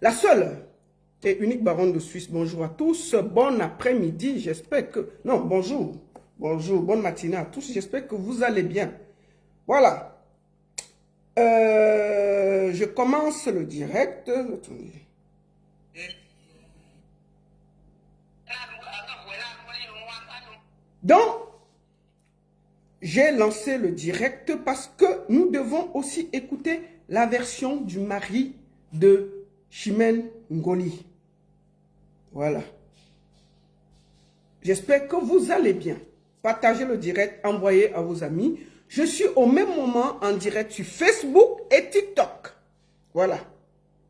La seule et unique baronne de Suisse. Bonjour à tous. Bon après-midi. J'espère que... Non, bonjour. Bonjour. Bonne matinée à tous. J'espère que vous allez bien. Voilà. Je commence le direct. Attendez. Donc, j'ai lancé le direct parce que nous devons aussi écouter la version du mari de Chimène Ngoli. Voilà. J'espère que vous allez bien. Partagez le direct, envoyez à vos amis. Je suis au même moment en direct sur Facebook et TikTok. Voilà.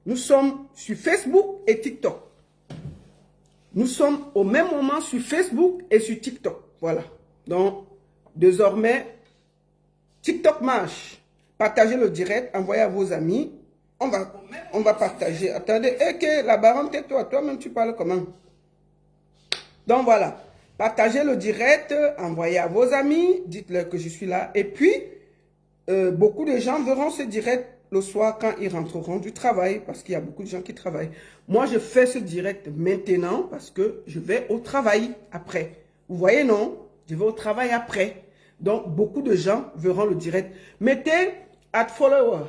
Nous sommes sur Facebook et TikTok. Nous sommes au même moment sur Facebook et sur TikTok. Voilà. Donc, désormais, TikTok marche. Partagez le direct, envoyez à vos amis. On va partager. Attendez, ok, la baronne, tais-toi. Toi-même, tu parles comment? Donc, voilà. Partagez le direct, envoyez à vos amis, dites-leur que je suis là. Et puis, beaucoup de gens verront ce direct le soir quand ils rentreront du travail, parce qu'il y a beaucoup de gens qui travaillent. Moi, je fais ce direct maintenant parce que je vais au travail après. Vous voyez, non? Je vais au travail après. Donc, beaucoup de gens verront le direct. Mettez follower,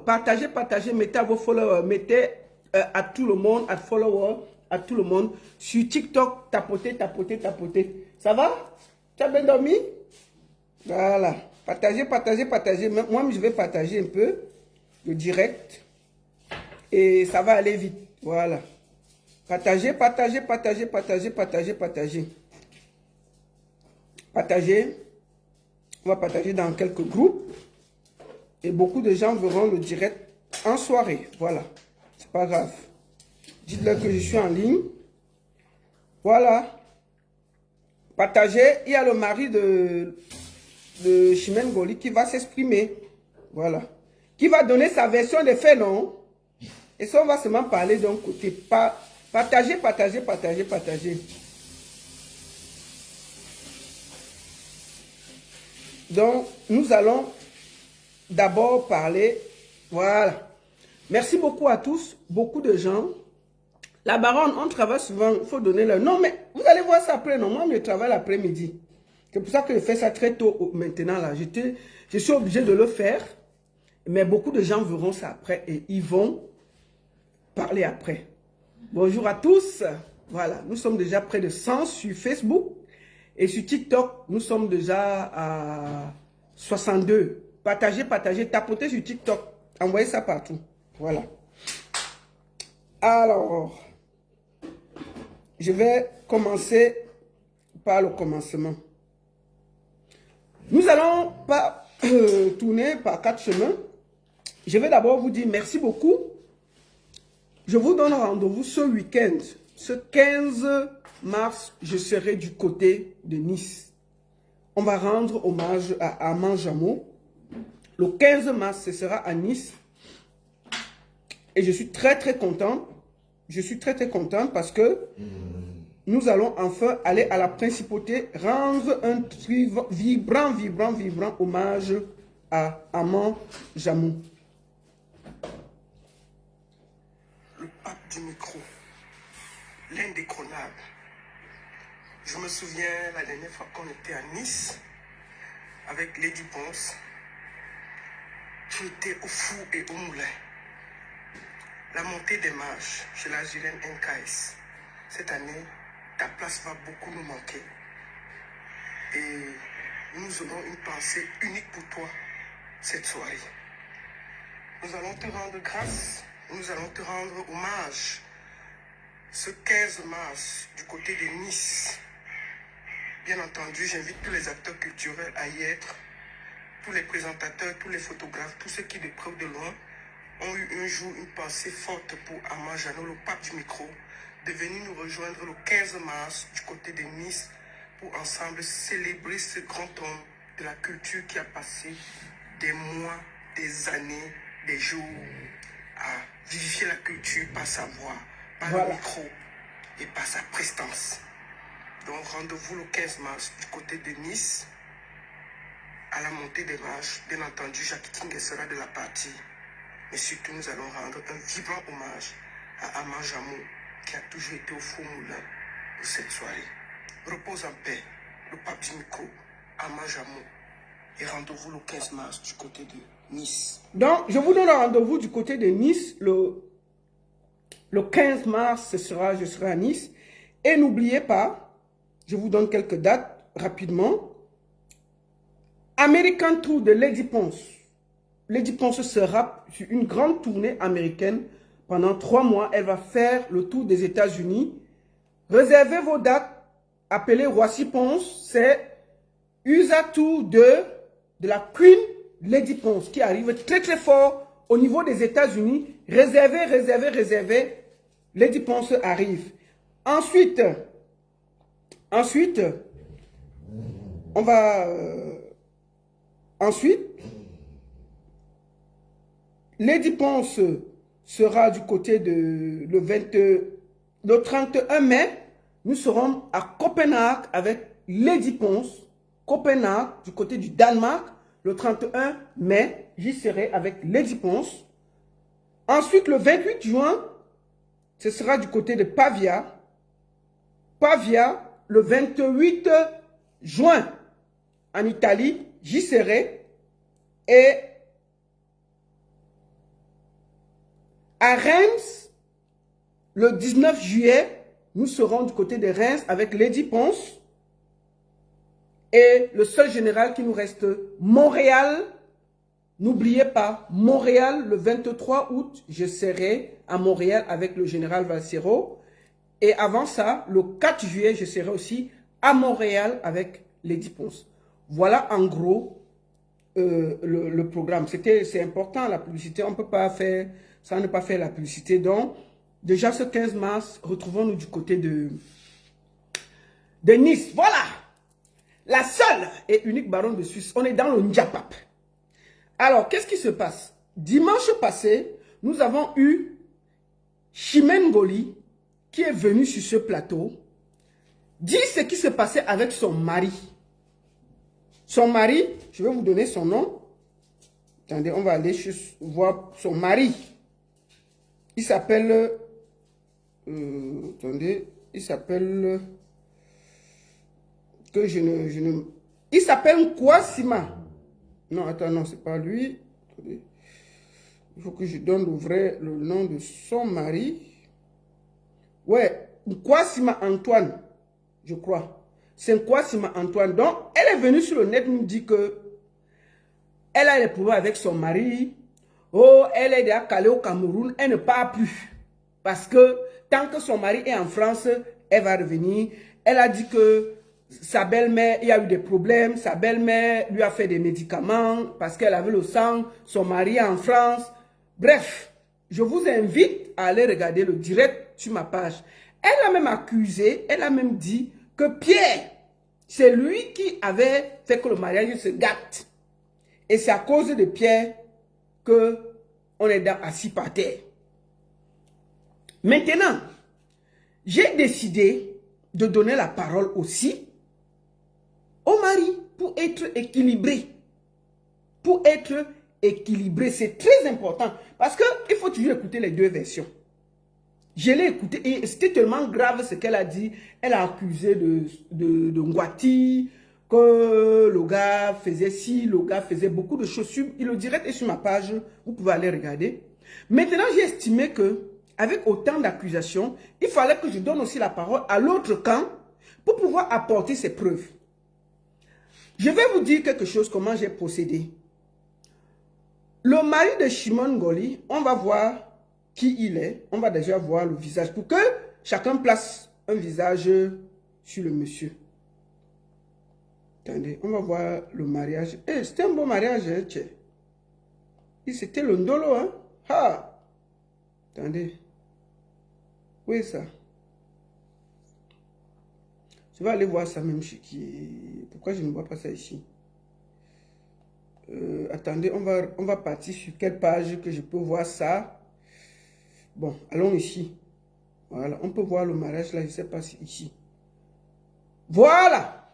partagez, mettez à vos followers, mettez à tout le monde, follower, à tout le monde. Sur TikTok, tapotez. Ça va? Tu as bien dormi? Voilà. Partagez. Moi, je vais partager un peu le direct. Et ça va aller vite. Voilà. Partagez. On va partager dans quelques groupes. Et beaucoup de gens verront le direct en soirée. Voilà. C'est pas grave. Dites-leur que je suis en ligne. Voilà. Partagez. Il y a le mari de Chimène Ngoli qui va s'exprimer. Voilà. Qui va donner sa version des faits, non? Et ça, on va seulement parler d'un côté. Partagez. Donc, nous allons d'abord parler. Voilà. Merci beaucoup à tous. Beaucoup de gens. La baronne, on travaille souvent. Il faut donner leur... Non, mais vous allez voir ça après. Non, moi, je travaille l'après-midi. C'est pour ça que je fais ça très tôt maintenant. Là. Je suis obligé de le faire. Mais beaucoup de gens verront ça après et ils vont parler après. Bonjour à tous. Voilà, nous sommes déjà près de 100 sur Facebook. Et sur TikTok, nous sommes déjà à 62. Partagez, tapotez sur TikTok. Envoyez ça partout. Voilà. Alors, je vais commencer par le commencement. Nous allons pas tourner par 4 chemins. Je vais d'abord vous dire merci beaucoup. Je vous donne rendez-vous ce week-end. Ce 15 mars, je serai du côté de Nice. On va rendre hommage à Armand Jameau. Le 15 mars, ce sera à Nice. Et je suis très content. Je suis très content parce que nous allons enfin aller à la principauté rendre un vibrant hommage à Armand Jameau. Le pape du micro, l'indétrônable. Je me souviens la dernière fois qu'on était à Nice avec Lady Ponce. Tu étais au four et au moulin. La montée des marches chez la Gilène NKS. Cette année, ta place va beaucoup nous manquer. Et nous aurons une pensée unique pour toi cette soirée. Nous allons te rendre grâce, nous allons te rendre hommage. Ce 15 mars, du côté de Nice. Bien entendu, j'invite tous les acteurs culturels à y être. Tous les présentateurs, tous les photographes, tous ceux qui de près ou de loin ont eu un jour une pensée forte pour Armand Jameau, le pape du micro, de venir nous rejoindre le 15 mars du côté de Nice pour ensemble célébrer ce grand homme de la culture qui a passé des mois, des années, des jours à vivifier la culture par sa voix, par le micro et par sa prestance. Donc rendez-vous le 15 mars du côté de Nice à la montée des marches. Bien entendu, Jacques King sera de la partie. Mais surtout, nous allons rendre un vibrant hommage à Amand Jamou, qui a toujours été au four moulin pour cette soirée. Repose en paix, le pape du micro, Amand Jamou. Et rendez-vous le 15 mars du côté de Nice. Donc, je vous donne rendez-vous du côté de Nice. Le 15 mars, je serai à Nice. Et n'oubliez pas, je vous donne quelques dates rapidement. American Tour de Lady Ponce. Lady Ponce sera sur une grande tournée américaine. Pendant 3 mois, elle va faire le tour des États-Unis. Réservez vos dates. Appelez Roissy Ponce. C'est USA Tour de la Queen Lady Ponce qui arrive très très fort au niveau des États-Unis. Réservez. Lady Ponce arrive. Ensuite, on va... Ensuite, Lady Ponce sera du côté de le 31 mai. Nous serons à Copenhague avec Lady Ponce. Copenhague, du côté du Danemark. Le 31 mai, j'y serai avec Lady Ponce. Ensuite, le 28 juin, ce sera du côté de Pavia. Pavia, le 28 juin, en Italie, j'y serai. Et à Reims, le 19 juillet, nous serons du côté de Reims avec Lady Ponce. Et le seul général qui nous reste, Montréal. N'oubliez pas, Montréal, le 23 août, je serai à Montréal avec le général Valsero. Et avant ça, le 4 juillet, je serai aussi à Montréal avec Lady Ponce. Voilà en gros le programme. C'est important la publicité. On ne peut pas faire, ça ne pas faire la publicité. Donc, déjà ce 15 mars, retrouvons-nous du côté de Nice. Voilà! La seule et unique baronne de Suisse. On est dans le Ndjapap. Alors, qu'est-ce qui se passe? Dimanche passé, nous avons eu Chimène Ngoli qui est venu sur ce plateau dire ce qui se passait avec son mari. Son mari, je vais vous donner son nom. Attendez, on va aller voir son mari. Il s'appelle... attendez, il s'appelle... Il s'appelle Kwasima. Non, attends, non, c'est pas lui. Attendez. Il faut que je donne le nom de son mari. Ouais, Kwasima Antoine, je crois. C'est Kwasima Antoine. Donc, elle est venue sur le net, nous dit que elle a des problèmes avec son mari. Oh, elle est déjà calée au Cameroun. Elle ne part plus. Parce que tant que son mari est en France, elle va revenir. Elle a dit que sa belle-mère, il y a eu des problèmes. Sa belle-mère lui a fait des médicaments parce qu'elle avait le sang. Son mari est en France. Bref, je vous invite à aller regarder le direct sur ma page. Elle a même accusé, elle a même dit que Pierre, c'est lui qui avait fait que le mariage se gâte. Et c'est à cause de Pierre que on est assis par terre. Maintenant, j'ai décidé de donner la parole aussi au mari pour être équilibré. Pour être équilibré, c'est très important. Parce qu'il faut toujours écouter les deux versions. Je l'ai écouté et c'était tellement grave ce qu'elle a dit. Elle a accusé de Ngwati, que le gars faisait ci, le gars faisait beaucoup de choses. Le direct est sur ma page, vous pouvez aller regarder. Maintenant, j'ai estimé que avec autant d'accusations, il fallait que je donne aussi la parole à l'autre camp pour pouvoir apporter ses preuves. Je vais vous dire quelque chose, comment j'ai procédé. Le mari de Chimène Ngoli, on va voir qui il est. On va déjà voir le visage pour que chacun place un visage sur le monsieur. Attendez, on va voir le mariage. Eh, c'était un beau mariage, hein, tchè. C'était le ndolo, hein. Ha! Attendez. Où est ça? Je vais aller voir ça même chez qui. Pourquoi je ne vois pas ça ici? Attendez, on va partir sur quelle page que je peux voir ça. Bon, allons ici. Voilà, on peut voir le mariage là, je ne sais pas si ici. Voilà!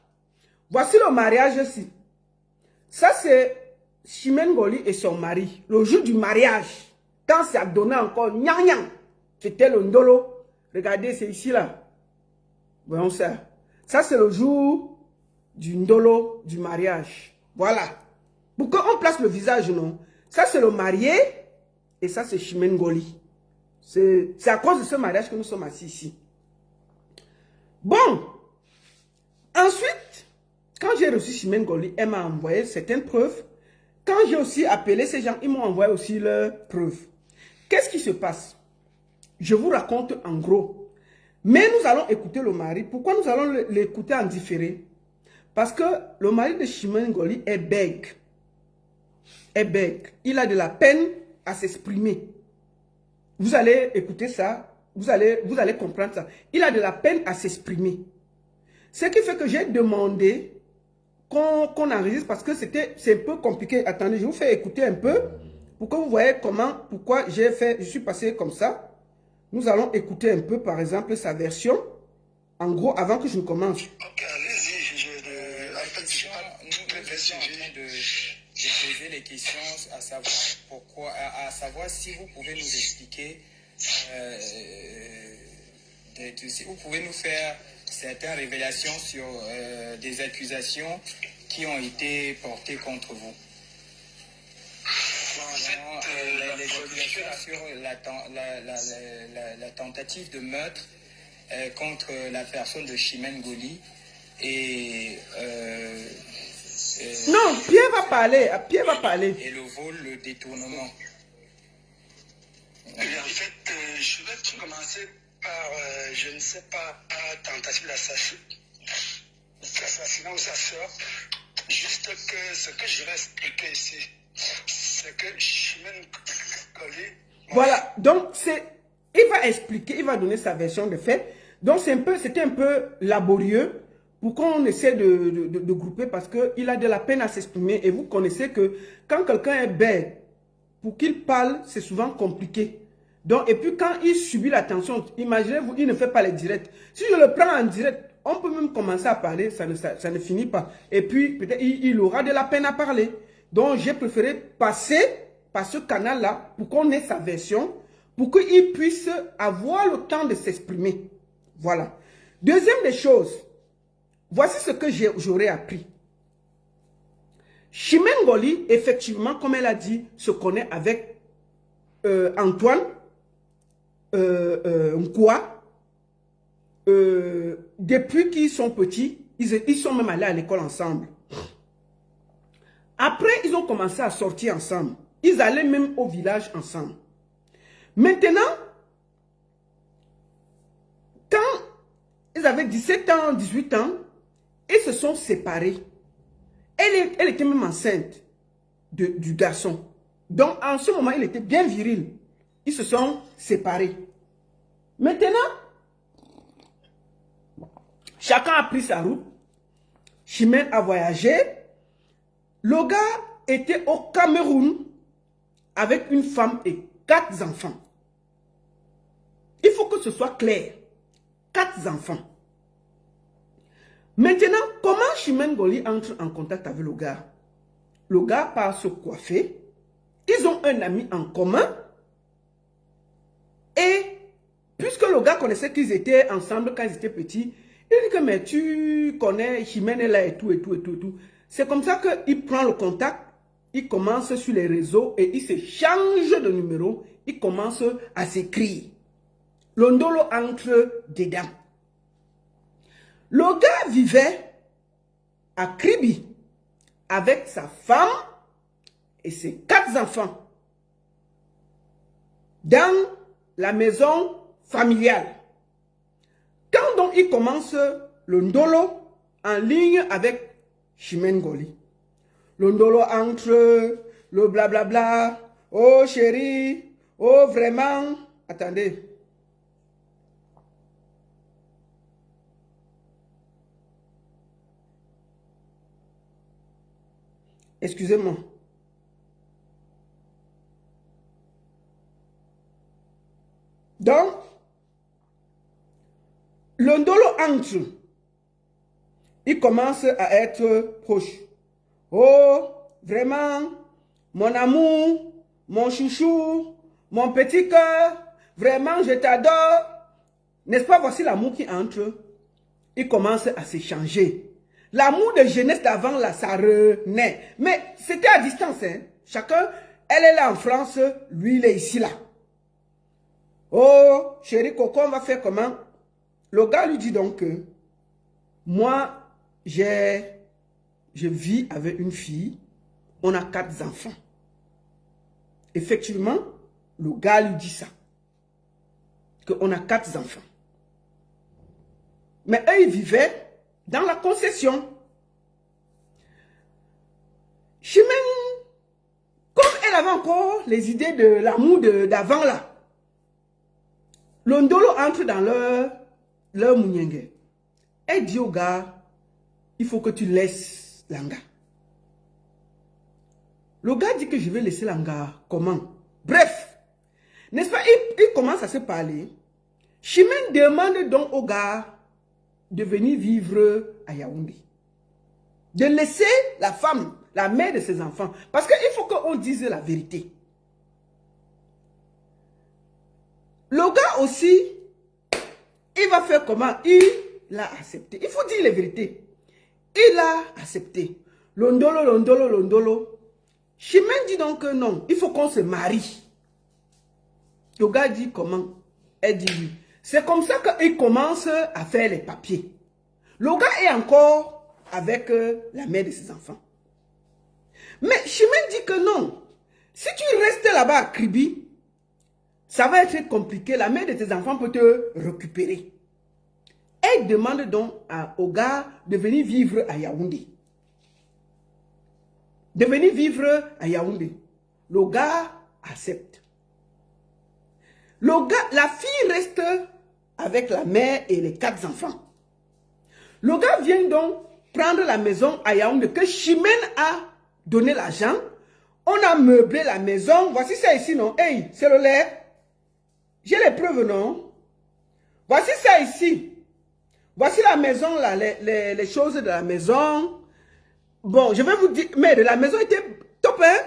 Voici le mariage ici. Ça, c'est Chimène Ngoli et son mari. Le jour du mariage. Quand ça donnait encore nyang nyang, c'était le ndolo. Regardez, c'est ici là. Voyons ça. Ça, c'est le jour du ndolo, du mariage. Voilà. Pourquoi on place le visage, non? Ça, c'est le marié. Et ça, c'est Chimène Ngoli. C'est à cause de ce mariage que nous sommes assis ici. Bon. Ensuite, quand j'ai reçu Chimène Ngoli, elle m'a envoyé certaines preuves. Quand j'ai aussi appelé ces gens, ils m'ont envoyé aussi leurs preuves. Qu'est-ce qui se passe? Je vous raconte en gros. Mais nous allons écouter le mari. Pourquoi nous allons l'écouter en différé? Parce que le mari de Chimène Ngoli est bègue. Est bègue. Il a de la peine à s'exprimer. Vous allez écouter ça. Vous allez comprendre ça. Il a de la peine à s'exprimer. Ce qui fait que j'ai demandé qu'on enregistre parce que c'est un peu compliqué. Attendez, je vous fais écouter un peu pour que vous voyez pourquoi je suis passé comme ça. Nous allons écouter un peu, par exemple, sa version. En gros, avant que je ne commence. Ok, allez-y. Nous étions en train de poser les questions, à savoir pourquoi, à savoir si vous pouvez nous expliquer, si vous pouvez nous faire certaines révélations sur des accusations qui ont été portées contre vous. Les accusations sur la tentative de meurtre contre la personne de Chimène Ngoli et non, Pierre va parler. Pierre va parler. Et le vol, le détournement. En fait, je vais commencer par, je ne sais pas, tentative d'assassinat ou sa soeur. Juste que ce que je vais expliquer ici, c'est que Chimène Ngoli... Voilà, donc il va expliquer, il va donner sa version de fait. Donc c'était un peu laborieux pour qu'on essaie de grouper parce qu'il a de la peine à s'exprimer. Et vous connaissez que quand quelqu'un est bête, pour qu'il parle, c'est souvent compliqué. Donc, et puis quand il subit la tension, imaginez-vous, il ne fait pas les directs. Si je le prends en direct, on peut même commencer à parler, ça ne finit pas. Et puis, peut-être, il aura de la peine à parler. Donc, j'ai préféré passer par ce canal-là pour qu'on ait sa version, pour qu'il puisse avoir le temps de s'exprimer. Voilà. Deuxième des choses, voici ce que j'aurais appris. Chimène Ngoli, effectivement, comme elle a dit, se connaît avec Antoine Nkwa. Depuis qu'ils sont petits, ils sont même allés à l'école ensemble. Après, ils ont commencé à sortir ensemble. Ils allaient même au village ensemble. Maintenant, quand ils avaient 17 ans, 18 ans, ils se sont séparés. Elle était même enceinte du garçon. Donc, en ce moment, il était bien viril. Ils se sont séparés. Maintenant, chacun a pris sa route. Chimène a voyagé. Le gars était au Cameroun avec une femme et 4 enfants. Il faut que ce soit clair. 4 enfants. Maintenant, comment Chimène Ngoli entre en contact avec le gars? Le gars part se coiffer. Ils ont un ami en commun. Et puisque le gars connaissait qu'ils étaient ensemble quand ils étaient petits, il dit que mais tu connais Chimène est là et tout. C'est comme ça qu'il prend le contact. Il commence sur les réseaux et il se change de numéro. Il commence à s'écrire. Le ndolo entre dedans. Le gars vivait à Kribi avec sa femme et ses 4 enfants dans la maison familiale. Quand donc il commence le ndolo en ligne avec Chimène Ngoli, le ndolo entre le blablabla, oh chérie, oh vraiment, attendez. Excusez-moi. Donc, le ndolo entre. Il commence à être proche. Oh, vraiment, mon amour, mon chouchou, mon petit cœur, vraiment, je t'adore. N'est-ce pas, voici l'amour qui entre. Il commence à s'échanger. L'amour de jeunesse d'avant, là, ça renaît. Mais c'était à distance, hein. Chacun, elle est là en France, lui, il est ici, là. Oh, chérie Coco, on va faire comment? Le gars lui dit donc que moi, je vis avec une fille, on a 4 enfants. Effectivement, le gars lui dit ça. Qu'on a 4 enfants. Mais eux, ils vivaient dans la concession. Chimène, comme elle avait encore les idées de l'amour d'avant là, l'ondolo entre dans leur mouniengue. Elle dit au gars, il faut que tu laisses l'anga. Le gars dit que je vais laisser l'anga. Comment? Bref, n'est-ce pas, il commence à se parler. Chimène demande donc au gars de venir vivre à Yaoundé. De laisser la femme, la mère de ses enfants. Parce qu'il faut qu'on dise la vérité. Le gars aussi, il va faire comment? Il l'a accepté. Il faut dire la vérité. Il l'a accepté. Londolo, londolo, londolo. Chimène dit donc que non, il faut qu'on se marie. Le gars dit comment? Elle dit oui. C'est comme ça qu'il commence à faire les papiers. Le gars est encore avec la mère de ses enfants. Mais Chimène dit que non. Si tu restes là-bas à Kribi, ça va être compliqué. La mère de tes enfants peut te récupérer. Elle demande donc au gars de venir vivre à Yaoundé. De venir vivre à Yaoundé. Le gars accepte. Le gars, la fille reste avec la mère et les 4 enfants. Le gars vient donc prendre la maison à Yaoundé que Chimène a donné l'argent. On a meublé la maison. Voici ça ici, non? Hey, c'est le lait. J'ai les preuves, non? Voici ça ici. Voici la maison, là, les choses de la maison. Bon, je vais vous dire, mais la maison était top, hein?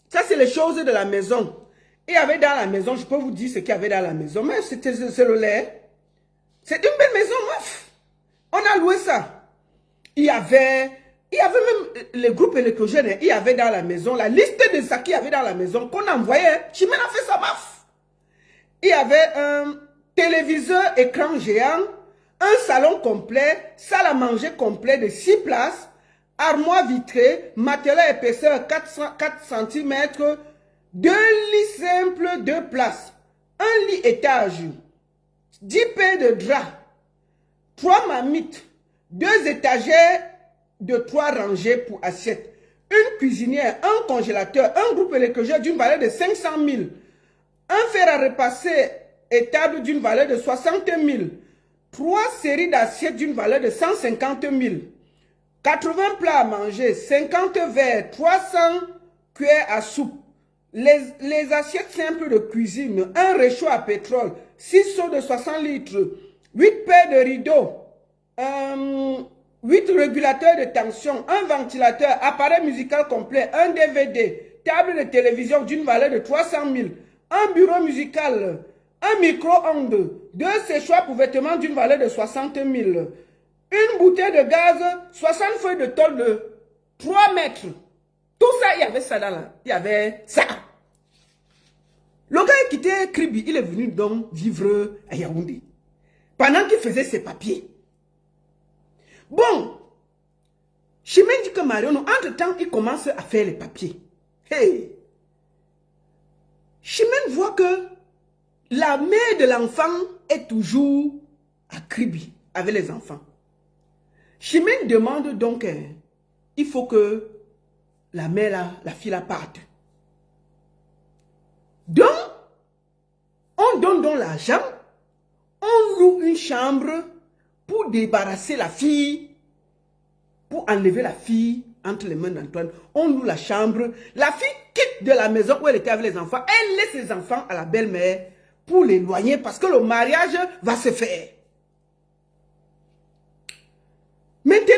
Ça, c'est les choses de la maison. Il y avait dans la maison, je peux vous dire ce qu'il y avait dans la maison, mais c'est le lait. C'est une belle maison, meuf. On a loué ça. Il y avait même les groupes électrogènes, il y avait dans la maison, la liste de ça qu'il y avait dans la maison qu'on envoyait. Chimène a fait ça, meuf. Il y avait un téléviseur écran géant, un salon complet, salle à manger complet de 6 places, armoire vitrée, matelas épaisseur 4 cm, 2 lits simples, 2 places, un lit étage, 10 paires de draps, 3 marmites, 2 étagères de 3 rangées pour assiettes, une cuisinière, un congélateur, un groupe électrogène d'une valeur de 500 000, un fer à repasser étable d'une valeur de 60 000, 3 séries d'assiettes d'une valeur de 150 000, 80 plats à manger, 50 verres, 300 cuillères à soupe, les assiettes simples de cuisine, un réchaud à pétrole, 6 seaux de 60 litres, 8 paires de rideaux, 8 régulateurs de tension, un ventilateur, appareil musical complet, un DVD, table de télévision d'une valeur de 300 000, un bureau musical, un micro-ondes, 2 séchoirs pour vêtements d'une valeur de 60 000, une bouteille de gaz, 60 feuilles de tôle de 3 mètres. Tout ça, il y avait ça là. Il y avait ça. Le gars a quitté Kribi, il est venu donc vivre à Yaoundé. Pendant qu'il faisait ses papiers. Bon, Chimène dit que Marion, entre-temps, il commence à faire les papiers. Hey! Chimène voit que la mère de l'enfant est toujours à Kribi avec les enfants. Chimène demande donc, il faut que la mère, là, la fille, la parte. Donc, on donne donc l'argent, on loue une chambre pour débarrasser la fille, pour enlever la fille entre les mains d'Antoine. On loue la chambre, la fille quitte de la maison où elle était avec les enfants, elle laisse les enfants à la belle-mère pour l'éloigner parce que le mariage va se faire. Maintenant,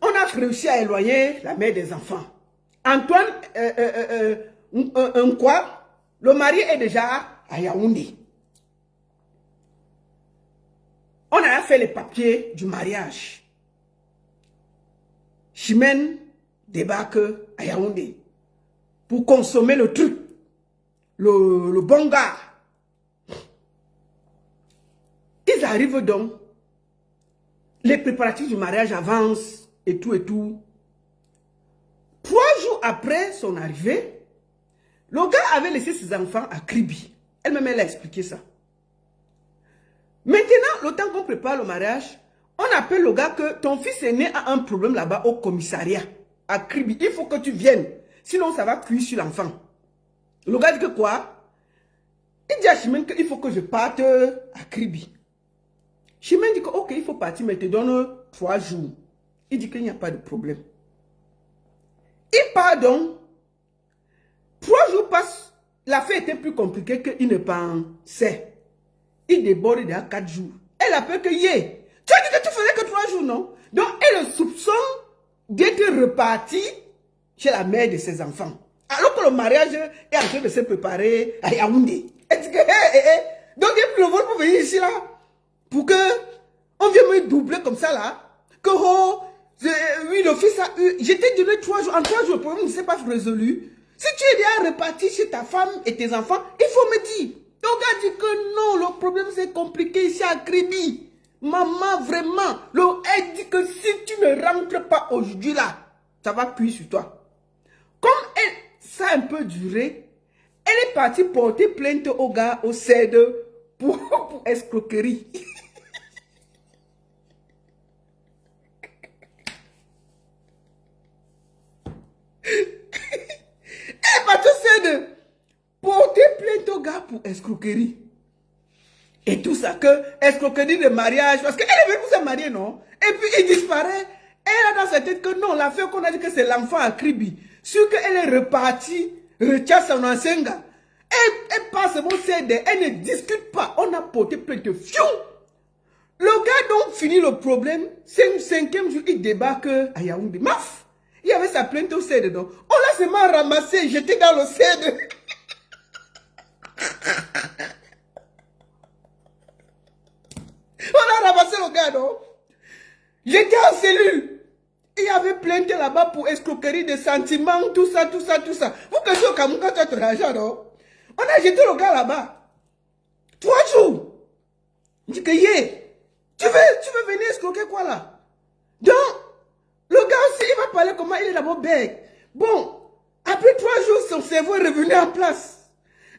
on a réussi à éloigner la mère des enfants. Antoine, quoi? Le mari est déjà à Yaoundé. On a fait les papiers du mariage. Chimène débarque à Yaoundé pour consommer le truc. Le bon gars. Ils arrivent donc. Les préparatifs du mariage avancent et tout et tout. 3 jours après son arrivée, le gars avait laissé ses enfants à Kribi. Elle-même, elle a expliqué ça. Maintenant, le temps qu'on prépare le mariage, on appelle le gars que ton fils aîné a un problème là-bas au commissariat, à Kribi. Il faut que tu viennes. Sinon, ça va cuire sur l'enfant. Le gars dit que quoi? Il dit à Chimène qu'il faut que je parte à Kribi. Chimène dit que ok, il faut partir, mais il te donne 3 jours. Il dit qu'il n'y a pas de problème. Il part donc. 3 jours passent. L'affaire était plus compliquée qu'il ne pensait. Il déborde déjà 4 jours. Elle appelle que yé. Tu as dit que tu faisais que 3 jours, non? Donc, elle le soupçonne d'être reparti chez la mère de ses enfants. Alors que le mariage est en train de se préparer à Yaoundé. Elle dit que donc il plus le vol pour venir ici là. Pour que on vienne me doubler comme ça là. Que oh, oui, le fils a eu. J'étais donné 3 jours. En 3 jours, le problème ne s'est pas résolu. Si tu es déjà reparti chez ta femme et tes enfants, il faut me dire. Le gars dit que non, le problème c'est compliqué ici à Kribi. Maman, vraiment. Elle dit que si tu ne rentres pas aujourd'hui là, ça va cuire sur toi. Comme ça a un peu duré, elle est partie porter plainte au gars au CED pour escroquerie. Elle est partie au CED porter plainte au gars pour escroquerie. Et tout ça, que escroquerie de mariage, parce qu'elle est venue pour se marier, non? Et puis il disparaît. Elle a dans sa tête que non, l'affaire qu'on a dit que c'est l'enfant à Kribi. Sûr qu'elle est repartie, retient son ancien gars. Elle passe mon CD, elle ne discute pas. On a porté plainte de fiou. Le gars donc finit le problème. 5e jour, il débarque à Yaoundé. Maf! Il y avait sa plainte au CD, donc. On l'a seulement ramassé, jeté dans le CD. On a ramassé le gars, non? J'étais en cellule. Il y avait plainte là-bas pour escroquerie de sentiments, tout ça, tout ça, tout ça. Vous que au Cameroun, quand tu as ton argent, non? On a jeté le gars là-bas. 3 jours. Je dis que yé, tu veux venir escroquer quoi là? Donc, le gars aussi, il va parler comment il est d'abord bête. Bon, après 3 jours, son cerveau est revenu en place.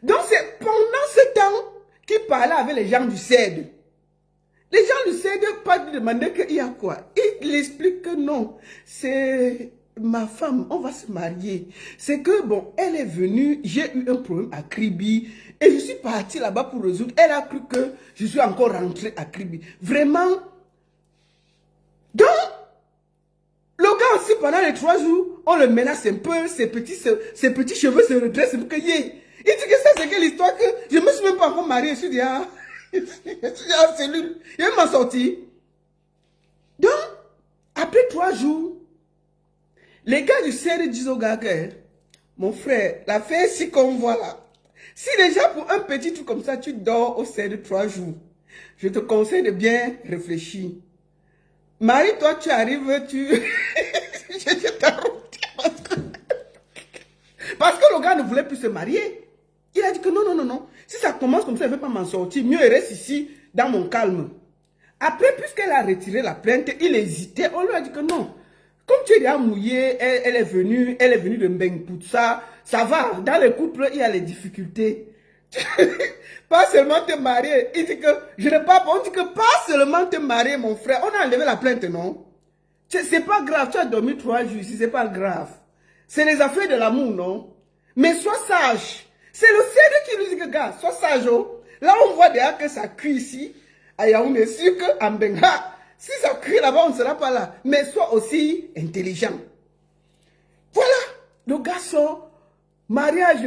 Donc, c'est pendant ce temps qu'il parlait avec les gens du CED. Les gens du CED pas lui demander qu'il y a quoi. Il explique que non, c'est ma femme, on va se marier. C'est que bon, elle est venue, j'ai eu un problème à Kribi et je suis partie là-bas pour résoudre. Elle a cru que je suis encore rentrée à Kribi. Vraiment. Donc, le gars aussi pendant les 3 jours, on le menace un peu, ses petits cheveux se redressent. Il dit que ça c'est quelle histoire que je ne me suis même pas encore mariée. Je suis dit, ah. Je suis en cellule. Il m'a sorti. Donc, après 3 jours, les gars du CED disent au gars que, mon frère, l'affaire si qu'on voit là, si déjà pour un petit truc comme ça, tu dors au CED 3 jours, je te conseille de bien réfléchir. Marie, toi, tu arrives, je t'arrête. Parce que le gars ne voulait plus se marier. Il a dit que non, non, non, non. Si ça commence comme ça, je ne vais pas m'en sortir. Mieux, il reste ici, dans mon calme. Après, puisqu'elle a retiré la plainte, il hésitait. On lui a dit que non. Comme tu es déjà mouillé, elle est venue de Mbengpoutsa. Ça va. Dans les couples, il y a les difficultés. Pas seulement te marier. Il dit que je n'ai pas. On dit que pas seulement te marier, mon frère. On a enlevé la plainte, non? C'est pas grave. Tu as dormi 3 jours ici. C'est pas grave. C'est les affaires de l'amour, non? Mais sois sage. C'est le CED qui nous dit que, gars, sois sage. Oh. Là, on voit déjà que ça cuit ici. À Yaoundé, sûr qu'en Benga, si ça cuit là-bas, on ne sera pas là. Mais sois aussi intelligent. Voilà. Le garçon, mariage.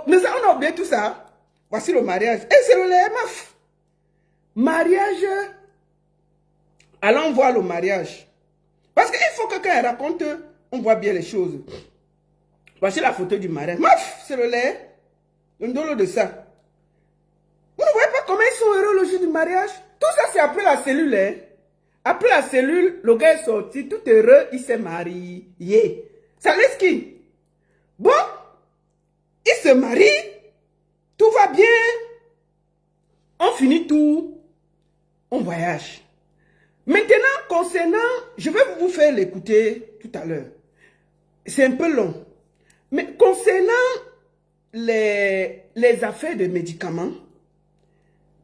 Mais ça, on a oublié tout ça. Voici le mariage. Et c'est le LMF. Mariage. Allons voir le mariage. Parce qu'il faut que quand elle raconte, on voit bien les choses. Voici la photo du mariage. Maf, c'est le lait. le ndolo de ça. Vous ne voyez pas comment ils sont heureux le jour du mariage? Tout ça, c'est après la cellule. Hein? Après la cellule, le gars est sorti, tout heureux, il s'est marié. Ça laisse qui? Bon, il se marie, tout va bien. On finit tout, on voyage. Maintenant, concernant, je vais vous faire l'écouter tout à l'heure. C'est un peu long. Mais concernant les affaires de médicaments,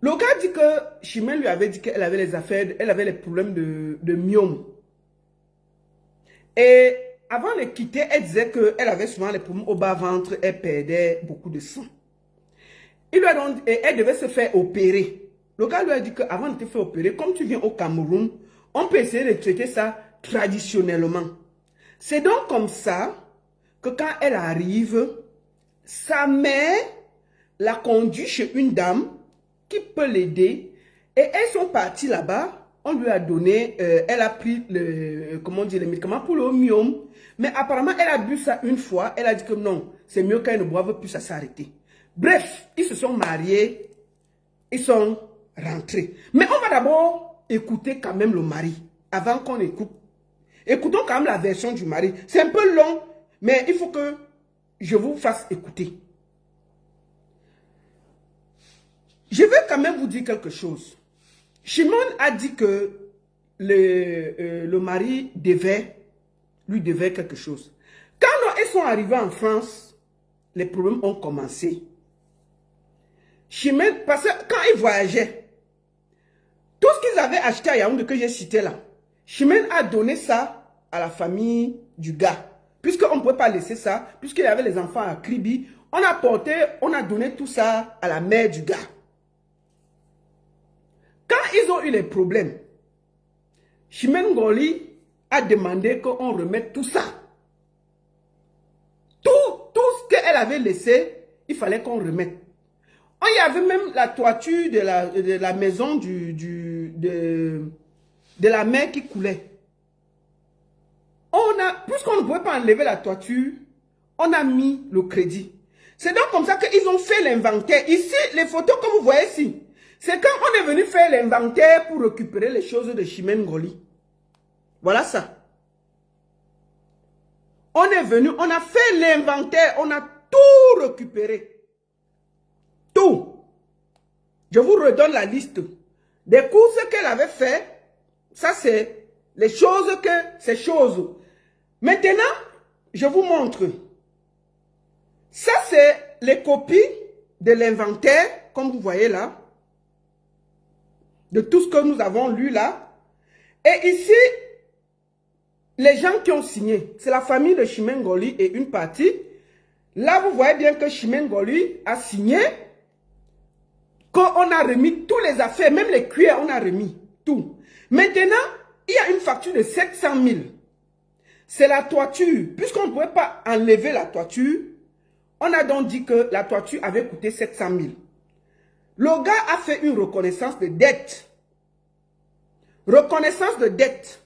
le gars dit que Chimène lui avait dit qu'elle avait les affaires, elle avait les problèmes de myome. Et avant de quitter, elle disait qu'elle avait souvent les problèmes au bas-ventre, elle perdait beaucoup de sang. Il lui a donc, et elle devait se faire opérer. Le gars lui a dit qu'avant de te faire opérer, comme tu viens au Cameroun, on peut essayer de traiter ça traditionnellement. C'est donc comme ça que quand elle arrive, sa mère l'a conduit chez une dame qui peut l'aider. Et elles sont parties là-bas. On lui a donné, elle a pris les médicaments pour le myome. Mais apparemment, elle a bu ça une fois. Elle a dit que non, c'est mieux qu'elle ne boive plus, ça s'arrêter. Bref, ils se sont mariés. Ils sont rentrés. Mais on va d'abord écouter quand même le mari. Avant qu'on écoute. Écoutons quand même la version du mari. C'est un peu long, mais il faut que je vous fasse écouter. Je vais quand même vous dire quelque chose. Shimon a dit que le mari lui devait quelque chose. Quand ils sont arrivés en France, les problèmes ont commencé. Shimon, parce que quand ils voyageaient, tout ce qu'ils avaient acheté à Yaoundé que j'ai cité là, Shimon a donné ça à la famille du gars. Puisqu'on ne pouvait pas laisser ça, puisqu'il y avait les enfants à Kribi, on a donné tout ça à la mère du gars. Quand ils ont eu les problèmes, Chimène Ngoli a demandé qu'on remette tout ça. Tout ce qu'elle avait laissé, il fallait qu'on remette. Il y avait même la toiture de la maison de la mer qui coulait. Puisqu'on ne pouvait pas enlever la toiture, on a mis le crédit. C'est donc comme ça qu'ils ont fait l'inventaire. Ici, les photos que vous voyez ici, c'est quand on est venu faire l'inventaire pour récupérer les choses de Chimène Ngoli. Voilà ça. On est venu, on a fait l'inventaire, on a tout récupéré. Tout. Je vous redonne la liste des courses qu'elle avait fait. Ça, c'est les choses ces choses. Maintenant, je vous montre. Ça, c'est les copies de l'inventaire, comme vous voyez là. De tout ce que nous avons lu là. Et ici, les gens qui ont signé, c'est la famille de Chimène Ngoli et une partie. Là, vous voyez bien que Chimène Ngoli a signé, qu'on a remis tous les affaires, même les cuillères, on a remis tout. Maintenant, il y a une facture de 700 000. C'est la toiture. Puisqu'on ne pouvait pas enlever la toiture, on a donc dit que la toiture avait coûté 700 000. Le gars a fait une reconnaissance de dette. Reconnaissance de dette.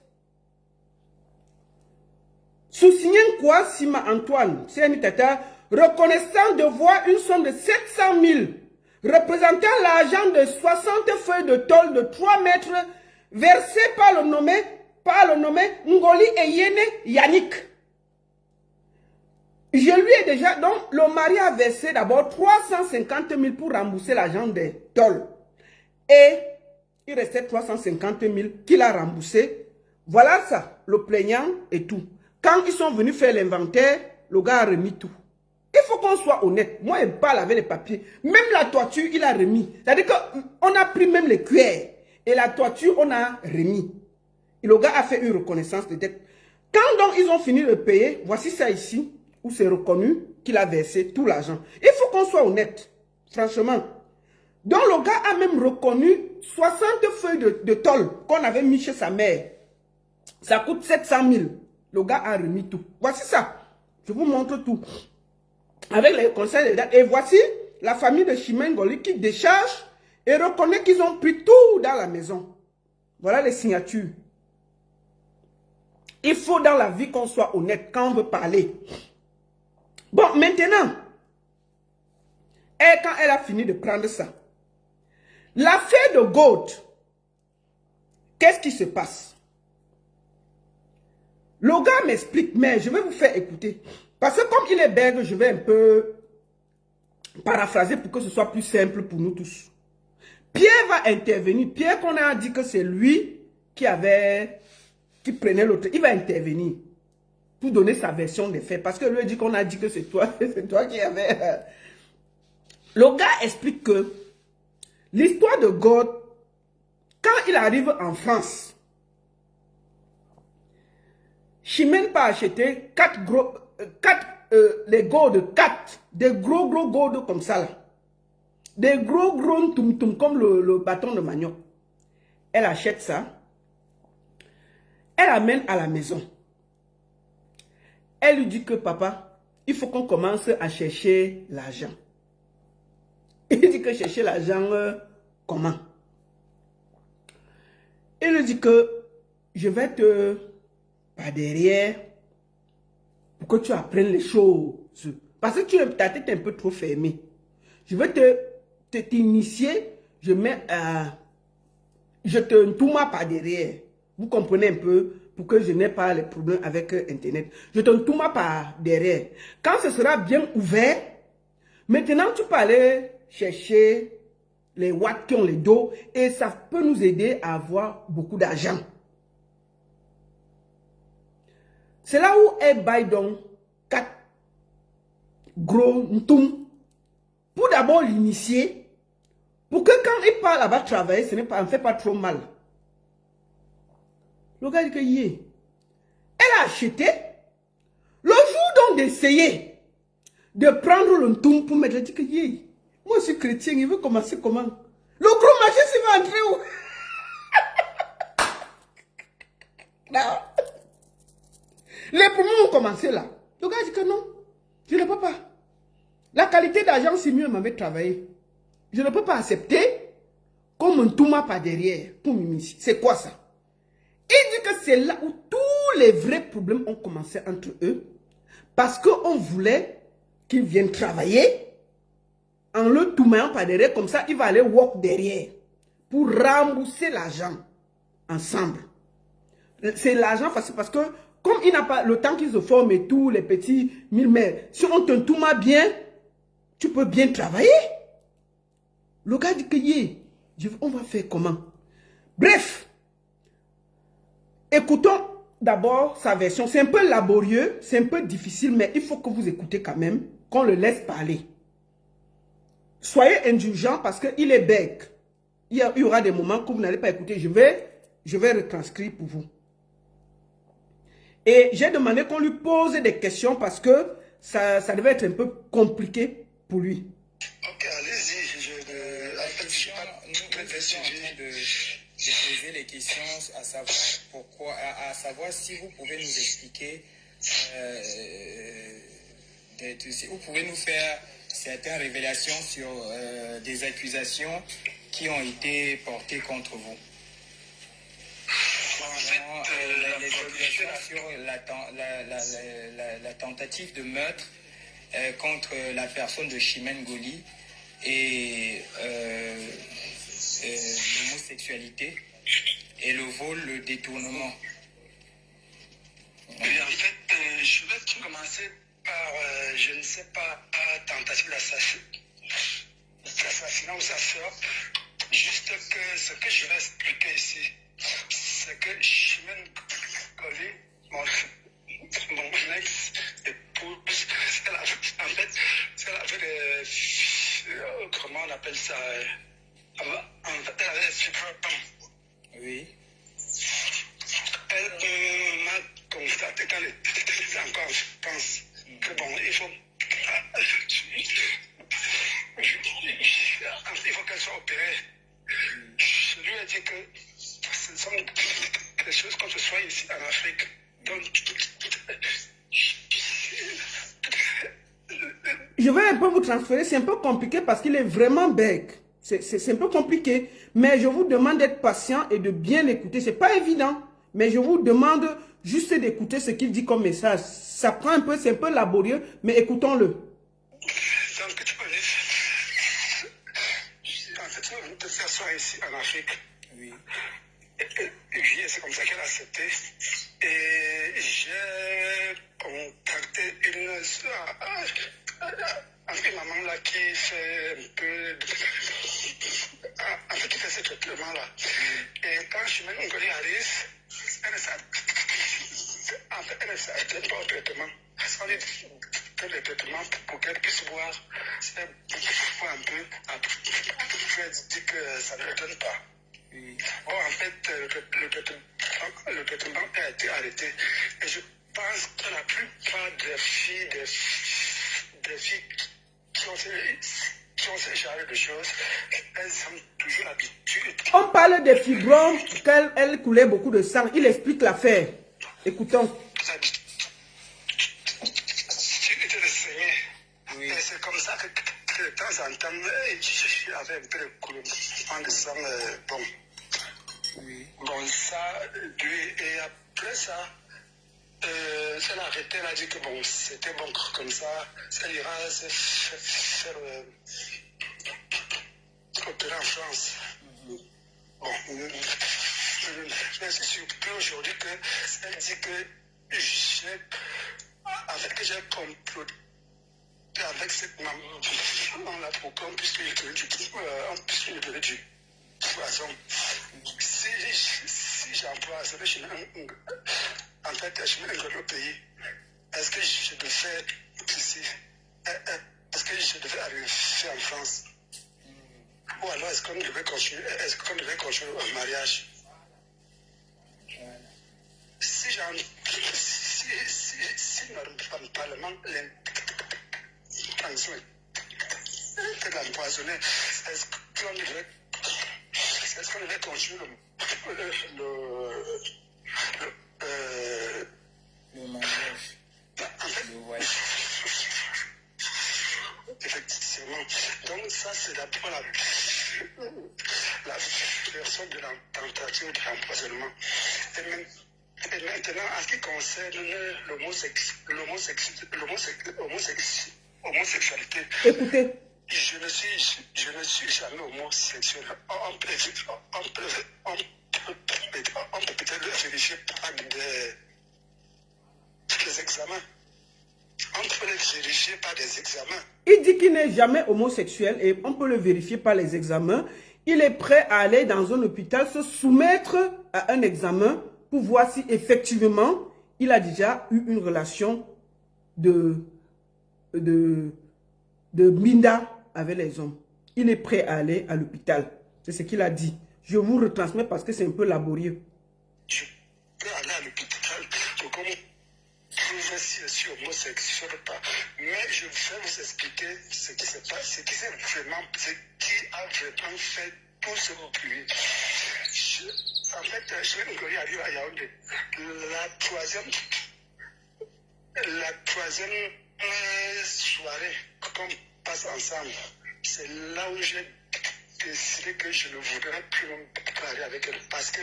Sous-signé quoi, Sima Antoine, CNI Tata, reconnaissant de voir une somme de 700 000, représentant l'argent de 60 feuilles de tôle de 3 mètres, versé par le nommé Ngoli et Yene Yannick. Je lui ai déjà, donc le mari a versé d'abord 350 000 pour rembourser l'argent des tôles. Et il restait 350 000 qu'il a remboursé. Voilà ça, le plaignant et tout. Quand ils sont venus faire l'inventaire, le gars a remis tout. Il faut qu'on soit honnête. Moi, je parle avec les papiers. Même la toiture, il a remis. C'est-à-dire qu'on a pris même les cuillères. Et la toiture, on a remis. Et le gars a fait une reconnaissance de dette. Quand donc ils ont fini de payer, voici ça ici, où c'est reconnu qu'il a versé tout l'argent. Il faut qu'on soit honnête. Franchement. Donc le gars a même reconnu 60 feuilles de tôle qu'on avait mis chez sa mère. Ça coûte 700 000. Le gars a remis tout. Voici ça. Je vous montre tout. Avec les conseils de date. Et voici la famille de Chimène Ngoli qui décharge et reconnaît qu'ils ont pris tout dans la maison. Voilà les signatures. Il faut dans la vie qu'on soit honnête quand on veut parler. Bon, maintenant, Et quand elle a fini de prendre ça, l'affaire de Gold, qu'est-ce qui se passe? Le gars m'explique, mais je vais vous faire écouter. Parce que comme il est bègue, je vais un peu paraphraser pour que ce soit plus simple pour nous tous. Pierre va intervenir. Pierre qu'on a dit que c'est lui qui prenait l'autre. Il va intervenir pour donner sa version des faits. Parce que lui dit qu'on a dit que c'est toi qui avais... Le gars explique que l'histoire de God, quand il arrive en France, Chimène pas acheté les gourdes, des gros gourdes comme ça là. Des gros tum comme le bâton de manioc. Elle achète ça. Elle amène à la maison. Elle lui dit que papa, il faut qu'on commence à chercher l'argent. Il dit que chercher l'argent, comment? Il lui dit que je vais te, par derrière, pour que tu apprennes les choses. Parce que ta tête est un peu trop fermée. Je vais t'initier, je te tourne par derrière. Vous comprenez un peu, pour que je n'ai pas les problèmes avec Internet. Je te tourne par derrière. Quand ce sera bien ouvert, maintenant tu peux aller chercher les watts qui ont les dos et ça peut nous aider à avoir beaucoup d'argent. C'est là où elle baille donc 4 gros ntoum pour d'abord l'initier, pour que quand il part là-bas travailler, ce ne fait pas trop mal. Le gars dit que elle a acheté le jour donc d'essayer de prendre le ntoum pour mettre, elle dit que moi je suis chrétien, il veut commencer comment? Le gros marché s'il va entrer où? Non. Les poumons ont commencé là. Le gars dit que non, je ne peux pas. La qualité d'argent, c'est mieux, m'avait travaillé. Je ne peux pas accepter qu'on me tourne par derrière pour m'immiscer. C'est quoi ça? Il dit que c'est là où tous les vrais problèmes ont commencé entre eux. Parce qu'on voulait qu'il vienne travailler en le tournant par derrière. Comme ça, il va aller walk derrière pour rembourser l'argent ensemble. C'est l'argent facile parce que comme il n'a pas le temps qu'ils se forment et tous les petits millemètres, si on te tourne bien, tu peux bien travailler. Le gars dit que on va faire comment? Bref, écoutons d'abord sa version. C'est un peu laborieux, c'est un peu difficile, mais il faut que vous écoutez quand même, qu'on le laisse parler. Soyez indulgents parce qu'il est bête. Il y aura des moments que vous n'allez pas écouter. Je vais retranscrire pour vous. Et j'ai demandé qu'on lui pose des questions parce que ça devait être un peu compliqué pour lui. Ok, allez-y. Nous étions en train de poser les questions à savoir pourquoi, à savoir si vous pouvez nous expliquer, si vous pouvez nous faire certaines révélations sur des accusations qui ont été portées contre vous. En fait, les accusations sur la tentative de meurtre contre la personne de Chimène Goli et l'homosexualité et le vol, le détournement. Et en fait, je vais commencer par, je ne sais pas, tentative d'assassinat ou sa soeur. Juste que ce que je vais expliquer ici, c'est que Chimène Goli, mon ex-épouse, en fait, elle avait comment on appelle ça? En fait, elle avait des fibres. Oui. Elle m'a constaté quand elle était encore, je pense, que bon, il faut qu'elle soit opérée. Je lui ai dit que ce sont des choses qu'on se soit ici en Afrique. Donc, je vais un peu vous transférer, c'est un peu compliqué parce qu'il est vraiment bête. C'est un peu compliqué, mais je vous demande d'être patient et de bien l'écouter. C'est pas évident, mais je vous demande juste d'écouter ce qu'il dit comme message. Ça prend un peu, c'est un peu laborieux, mais écoutons-le. Donc, tu peux tu veux te faire soin ici en Afrique. Oui. Oui, c'est comme ça qu'elle a accepté. Et j'ai contacté une maman là qui fait un peu. En fait, qui fait ce traitement-là. Et quand je suis venu en Colonie Harris, elle ne s'attend pas au traitement. On lui fait le traitement pour qu'elle puisse boire. Elle boit un peu. Après, elle dit que ça ne lui donne pas. Oui. Bon, en fait, le traitement a été arrêté. Et je pense que la plupart des filles qui ont ce genre de choses, elles ont toujours l'habitude. On parle des fibromes, qu'elle coulait beaucoup de sang. Il explique l'affaire. Écoutons. L'habitude de saigner. Oui. Et c'est comme ça que de temps en temps, j'avais un peu de coulement de sang. Bon. Oui. Bon, ça, et après ça, elle a arrêté, elle a dit que bon, c'était bon comme ça, ça ira se faire opérer en France. Bon, je suis surpris aujourd'hui qu'elle dit que j'ai comploté avec cette maman-là pour qu'on puisse lui donner du poison. Si j'emploie ce que je en fait, je suis dans un autre pays. Est-ce que je devais ici? Est-ce que je devais arriver en France? Ou alors est-ce qu'on devait continuer un mariage? Si normalement l'intention était d'empoisonner, est-ce qu'on devait continuer Le mariage. en fait, effectivement. Donc ça, c'est d'abord la version de la tentation de l'empoisonnement. Et maintenant, en ce qui concerne l'homosexualité, Écoutez. je ne suis jamais homosexuel. On peut peut-être vérifier par des examens. On peut le vérifier par des examens. Il dit qu'il n'est jamais homosexuel et on peut le vérifier par les examens. Il est prêt à aller dans un hôpital se soumettre à un examen pour voir si effectivement il a déjà eu une relation de minda avec les hommes. Il est prêt à aller à l'hôpital. C'est ce qu'il a dit. Je vous retransmets parce que c'est un peu laborieux. Je peux aller à l'hôpital pour qu'on prouve si je suis homosexuel ou pas. Mais je vais vous expliquer ce qui se passe, ce qui a vraiment fait tout ce bruit. En fait, je vais nous arriver à Yaoundé. La troisième soirée qu'on passe ensemble, c'est là où j'ai décidé que je ne voudrais plus me parler avec elle. Parce que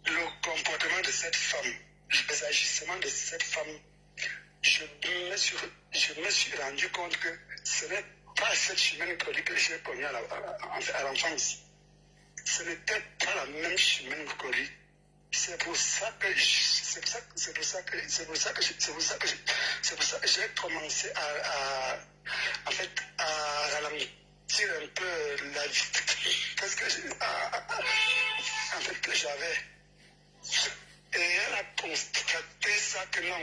le comportement de cette femme, les agissements de cette femme, je me suis rendu compte que ce n'est pas cette chemin que j'ai connue à l'enfance. Ce n'était pas la même chemin que lui. C'est pour ça que j'ai commencé à ralentir un peu la vie. Parce que en fait que j'avais. Et elle a constaté ça que non.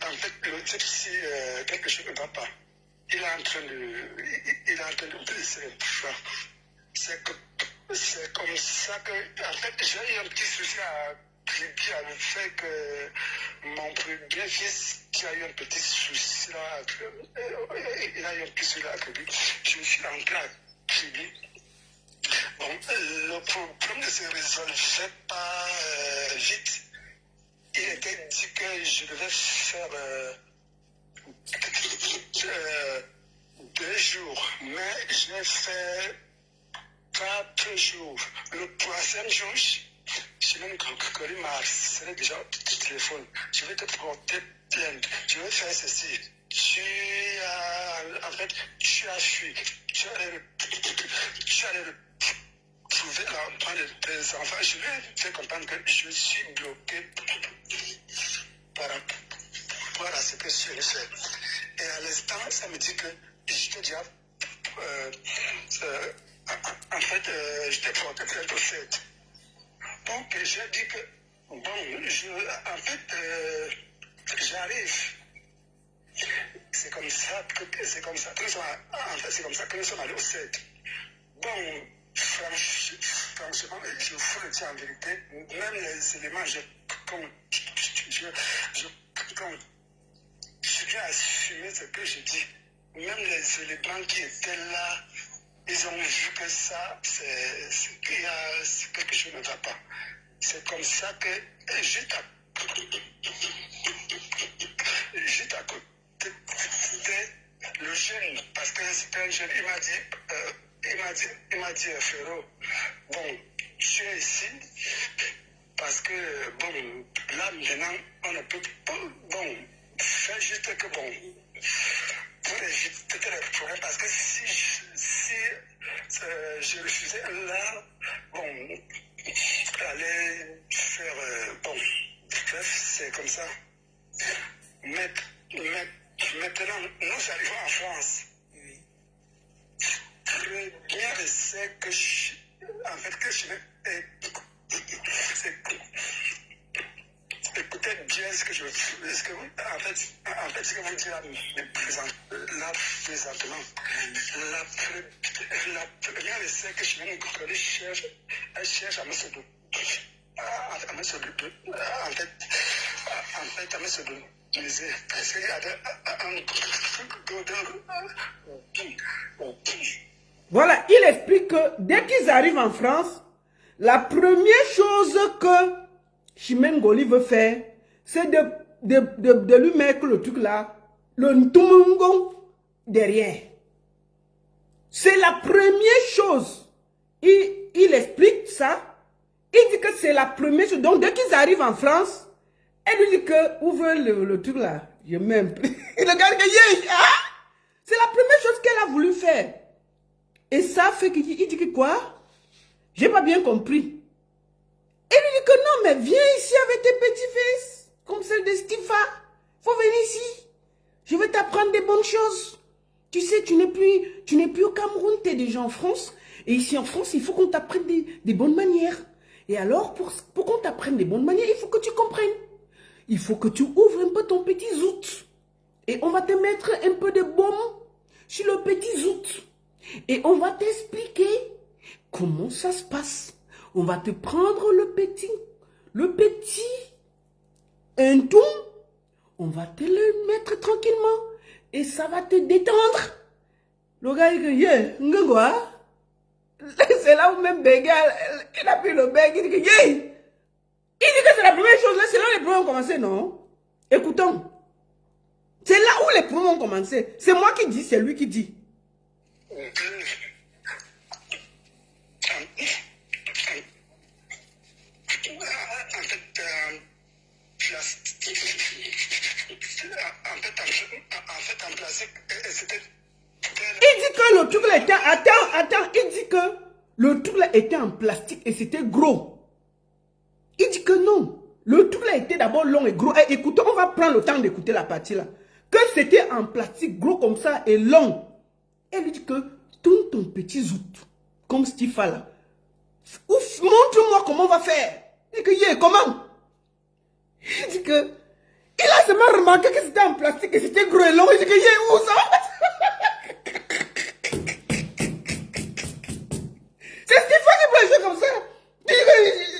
En fait, le type, si quelque chose ne va pas, il est en train de blesser les enfants. C'est comme ça que, en fait, j'ai eu un petit souci à Kribi avec le fait que mon premier fils qui a eu un petit souci là, il a eu un petit souci là à Kribi. Je suis rentré à Kribi. Bon, le problème ne se résolvait pas vite. Il était dit que je devais faire 2 jours, mais j'ai fait 4 jours. Le 3e jour, je même Cory m'a harcelé déjà au téléphone. Je vais te porter plainte. Je vais faire ceci. Tu as en fait, tu as fui. Tu allais trouver l'enfant de tes enfants. Je lui ai fait comprendre que je suis bloqué par rapport à ce que je fais. Et à l'instant, ça me dit que j'étais déjà... en fait, j'étais porté plainte au fait. Donc, j'ai dit que, bon, en fait, j'arrive. C'est comme ça que nous sommes allés au 7. Bon, franchement, je vous le dis en vérité, même les éléments, je viens assumer ce que je dis. Même les éléments qui étaient là, ils ont vu que ça, qu'il y a quelque chose ne va pas. C'est comme ça que juste à côté le jeune, parce que c'était un jeune, il m'a dit, Ferro, bon, tu es ici, parce que, bon, là maintenant, on ne peut pas, bon, faire juste que, bon, pour éviter les problèmes, parce que si je refusais là, bon, aller faire, bon, bref, c'est comme ça. Maintenant, nous arrivons en France. Oui. Premier essai que je écoutez bien ce que je veux. En fait, ce que vous dites là, présentement, la première essai que je viens de coller, elle cherche à me séduire. À me séduire. En fait, à me séduire. Parce qu'il y avait Voilà, il explique que dès qu'ils arrivent en France, la première chose que Chimène Ngoli veut faire, c'est de lui mettre le truc là, le ntumungo derrière. C'est la première chose. Il explique ça. Il dit que c'est la première chose. Donc dès qu'ils arrivent en France, elle lui dit que ouvre le truc là. Je m'aime. Il regarde que c'est la première chose qu'elle a voulu faire. Et ça fait qu'il dit que quoi? J'ai pas bien compris. Et lui dit que non, mais viens ici avec tes petits fils, comme celle de Stifa. Faut venir ici. Je vais t'apprendre des bonnes choses. Tu sais, tu n'es plus au Cameroun, tu es déjà en France. Et ici en France, il faut qu'on t'apprenne des bonnes manières. Et alors, pour qu'on t'apprenne des bonnes manières, il faut que tu comprennes. Il faut que tu ouvres un peu ton petit zout. Et on va te mettre un peu de baume sur le petit zout. Et on va t'expliquer comment ça se passe. On va te prendre le petit un tout. On va te le mettre tranquillement. Et ça va te détendre. Le gars, il dit, quoi? C'est là où même Bégal, il a pris le bec, il dit que, il dit que c'est la première chose, là, c'est là où les problèmes ont commencé, non? Écoutons. C'est là où les problèmes ont commencé. C'est moi qui dis, c'est lui qui dit. Il dit que le truc là était... Attends, il dit que le truc là était en plastique et c'était gros. Il dit que non. Le truc là était d'abord long et gros. Et écoutez, on va prendre le temps d'écouter la partie là. Que c'était en plastique gros comme ça et long. Elle lui dit que tourne ton petit zout, comme Stifa là. Ouf, montre-moi comment on va faire. Il dit que, comment? Il dit que, il a seulement remarqué que c'était en plastique et c'était gros et long. Il dit que, où ça? C'est Stifa qui peut jouer comme ça.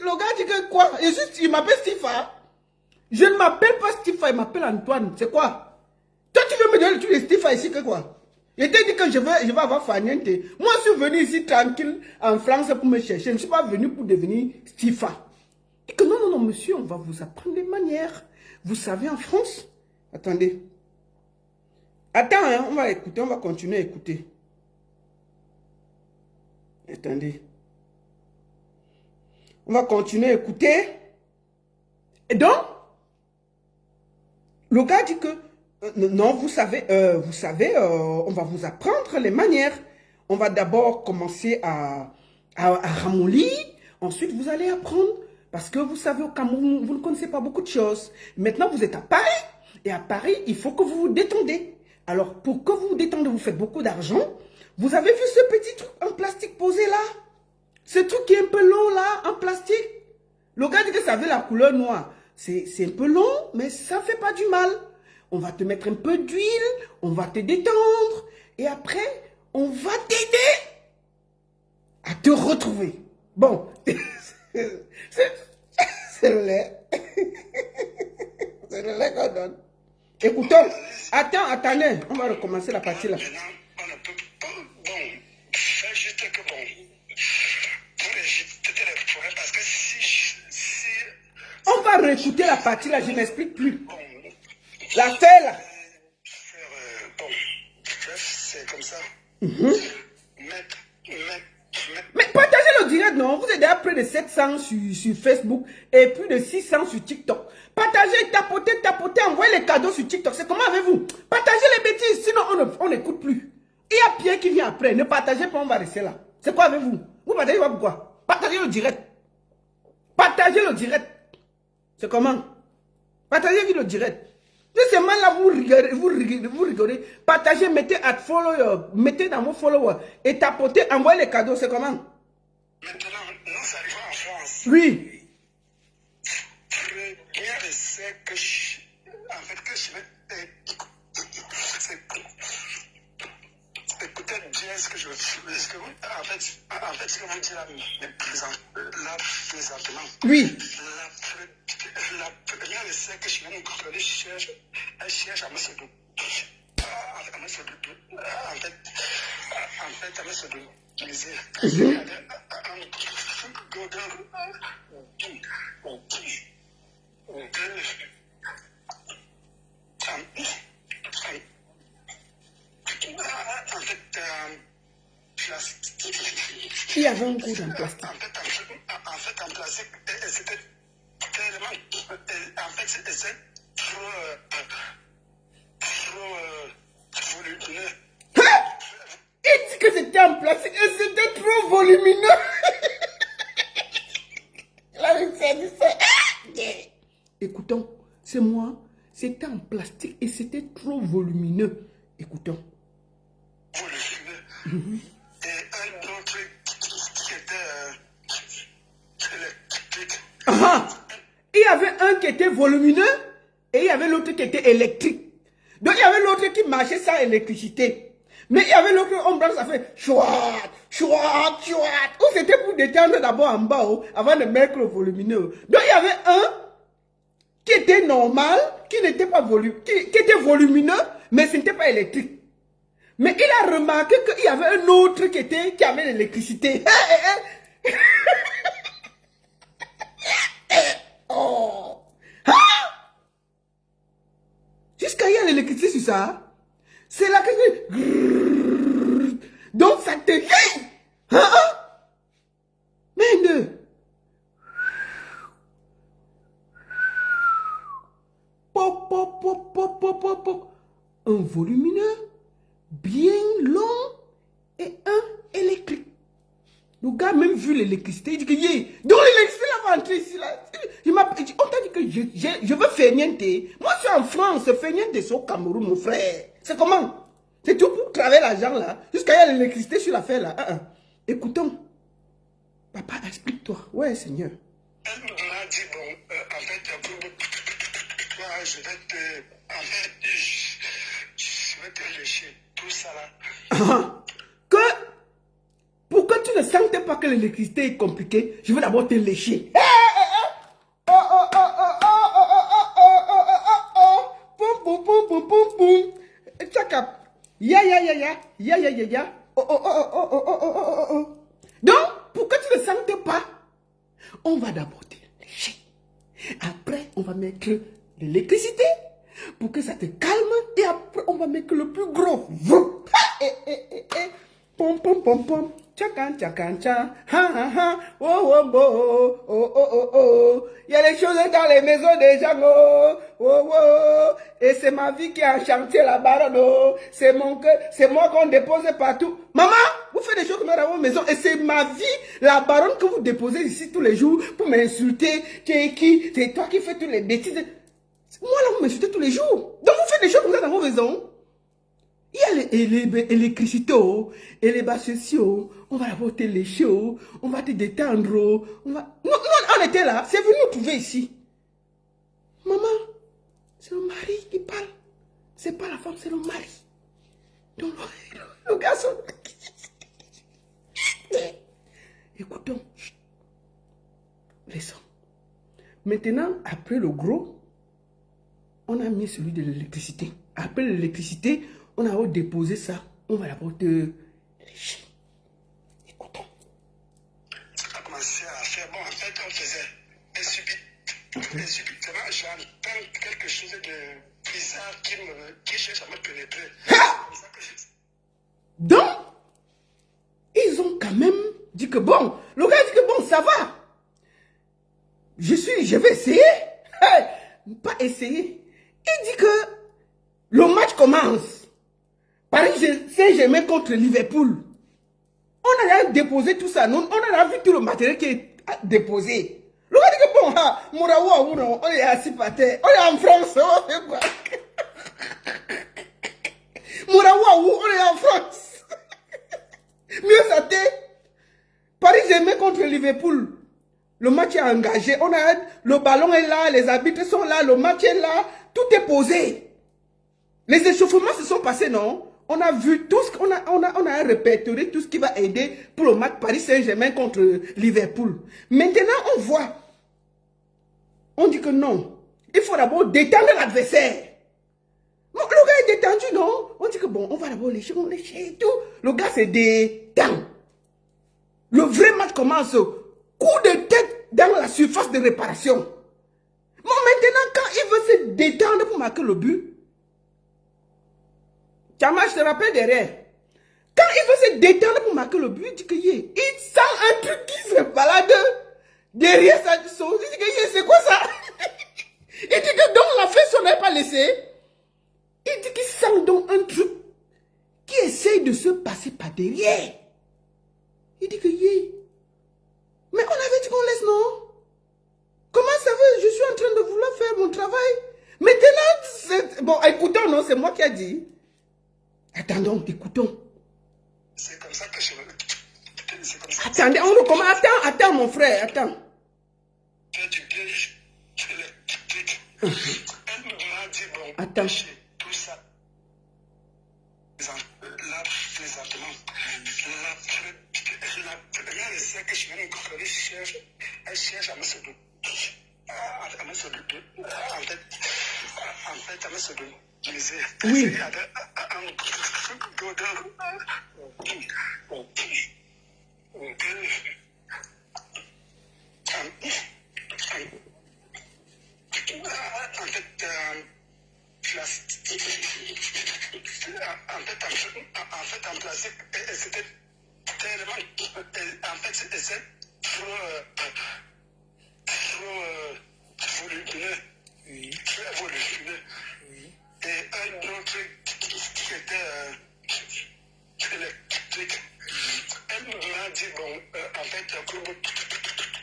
Le gars dit que quoi? Il m'appelle Stifa. Je ne m'appelle pas Stifa, il m'appelle Antoine. C'est quoi? Toi, tu veux me donner le truc de Stifa ici que quoi? Il t'a dit que je vais avoir Faniente. Moi, je suis venu ici tranquille en France pour me chercher. Je ne suis pas venu pour devenir Stifa. Et que non, monsieur, on va vous apprendre des manières. Vous savez, en France... Attendez. Attends, hein, on va écouter, on va continuer à écouter. Attendez. On va continuer à écouter. Et donc, le gars dit que Non, vous savez, on va vous apprendre les manières. On va d'abord commencer à ramollir. Ensuite, vous allez apprendre. Parce que vous savez, au Cameroun, vous ne connaissez pas beaucoup de choses. Maintenant, vous êtes à Paris. Et à Paris, il faut que vous vous détendez. Alors, pour que vous vous détendez, vous faites beaucoup d'argent. Vous avez vu ce petit truc en plastique posé là? Ce truc qui est un peu long là, en plastique. Le gars dit que ça avait la couleur noire. C'est un peu long, mais ça ne fait pas du mal. On va te mettre un peu d'huile, on va te détendre. Et après, on va t'aider à te retrouver. Bon, c'est le lait. C'est le lait qu'on donne. Écoutons, attendez, on va recommencer la partie là. Maintenant, on ne peut pas, faire juste que pour éviter les problèmes, parce que si on va réécouter la partie là, je n'explique plus. La fait là. C'est comme ça. Mais partagez le direct, non? Vous êtes déjà près de 700 sur Facebook et plus de 600 sur TikTok. Partagez, tapotez, envoyez les cadeaux sur TikTok. C'est comment avez-vous? Partagez les bêtises, sinon on n'écoute plus. Il y a Pierre qui vient après. Ne partagez pas, on va rester là. C'est quoi avec vous? Vous partagez pas pourquoi? Partagez le direct. Partagez le direct. C'est comment? Partagez le direct. Ces là, vous rigolez. Partagez, mettez at follower, mettez dans vos followers et tapotez, envoyez les cadeaux. C'est comment? Maintenant, nous arrivons en France. Oui. Premier essai que je vais écoutez bien ce que je veux. En fait, ce que vous dites là, présentement. Oui. La première essai que je viens de contrôler, elle cherche à me se douter. En fait, à me se douter. Il y avait un goût en plastique. En fait, en plastique, c'était tellement. En fait, c'était trop volumineux. Il dit que c'était en plastique et c'était trop volumineux. Écoutons, c'est moi. C'était en plastique et c'était trop volumineux. Écoutons. Volumineux. Et un autre qui était électrique. Il y avait un qui était volumineux et il y avait l'autre qui était électrique. Donc il y avait l'autre qui marchait sans électricité. Mais il y avait l'autre, on branche, ça fait chouat, chouat, chouat. Ou c'était pour détendre d'abord en bas, avant de mettre le volumineux. Donc il y avait un qui était normal, qui n'était pas qui était volumineux, mais ce n'était pas électrique. Mais il a remarqué qu'il y avait un autre qui avait l'électricité. Oh. Jusqu'à il y a l'électricité sur ça. C'est là que... Donc ça te... Mais pop, pop, pop, pop, pop, pop, pop. Un volumineux, bien long et un électrique. Le gars a même vu l'électricité, il dit que donc l'électricité là va entrer ici là. On t'a dit que je veux faire niente. Moi je suis en France, faire niente c'est au Cameroun mon frère. C'est comment? C'est tout pour travailler l'argent là. Jusqu'à y a l'électricité sur l'affaire là. Écoutons. Papa, explique-toi. Ouais Seigneur. Elle m'a dit en fait, je vais te lécher tout ça là. Pour que tu ne sentes pas que l'électricité est compliquée, je vais d'abord te lécher. Donc, pour que tu ne sentes pas, on va d'abord te lécher. Après, on va mettre l'électricité pour que ça te calme. Et après, on va mettre le plus gros. Pom, pom, pom, pom. Tchakan, tchakan, tchan, ha, ha, ha, oh, oh, oh, oh, oh, oh, oh. Il y a les choses dans les maisons des gens, oh, oh, oh. Et c'est ma vie qui a chanté la baronne, oh. C'est moi qu'on dépose partout. Maman, vous faites des choses comme ça dans vos maisons, et c'est ma vie, la baronne que vous déposez ici tous les jours pour m'insulter. Tu es qui? C'est toi qui fais toutes les bêtises. Moi, là, vous m'insultez tous les jours. Donc, vous faites des choses comme ça dans vos maisons. Il y a l'électricité, et les bassesses, on va d'abord te lécher, on va te détendre, on va... Non, on était là, c'est venu nous trouver ici. Maman, c'est le mari qui parle. C'est pas la femme, c'est le mari. Donc, le garçon... Écoutons. Laissons. Maintenant, après le gros, on a mis celui de l'électricité. Après l'électricité, on a déposé ça. On va d'abord te lécher. Écoutons. On a commencé à faire. Bon, en fait, on faisait subitement, j'entends quelque chose de bizarre qui cherche à me pénétrer. Donc, ils ont quand même dit que bon, le gars dit que bon, ça va. Je vais essayer. Pas essayer. Il dit que le match commence. Paris Saint-Germain contre Liverpool. On a déposé tout ça. On a vu tout le matériel qui est déposé. Le gars dit que bon, Mouraoua, on est assis par terre. On est en France. On fait quoi? Mouraoua, on est en France. Mieux ça t'est. Paris Saint-Germain contre Liverpool. Le match est engagé. Le ballon est là, les arbitres sont là, le match est là. Tout est posé. Les échauffements se sont passés, non? On a vu tout ce qu'on a répertorié tout ce qui va aider pour le match Paris Saint-Germain contre Liverpool. Maintenant, on voit. On dit que non. Il faut d'abord détendre l'adversaire. Bon, le gars est détendu, non? On dit que bon, on va d'abord lécher, on léche et tout. Le gars se détend. Le vrai match commence. Coup de tête dans la surface de réparation. Bon, maintenant, quand il veut se détendre pour marquer le but, Tchama, je te rappelle derrière. Quand il veut se détendre pour marquer le but, il dit que il sent un truc qui se balade derrière sa sauce. Il dit que c'est quoi ça? Il dit que donc la fesse, on n'avait pas laissé. Il dit qu'il sent donc un truc qui essaye de se passer par derrière. Il dit que mais on avait dit qu'on laisse, non? Comment ça veut? Je suis en train de vouloir faire mon travail. Maintenant, bon, écoutons, non, c'est moi qui ai dit. Attendons, écoutons. C'est comme ça que je... Attendez, on recommence. Attends, mon frère, attends. Fais du bien, je l'électrique. Elle m'a dit, bon, attends. Tout ça. Là, présentement, la première essai que je viens de corriger, elle cherche à me se douter. À me se douter. En fait, à me se douter. Oui. En fait, en plastique, c'était tellement... En fait, c'est trop volumineux. Oui. Très volumineux. Oui. Et un autre qui était électrique. Elle m'a dit, bon, en fait,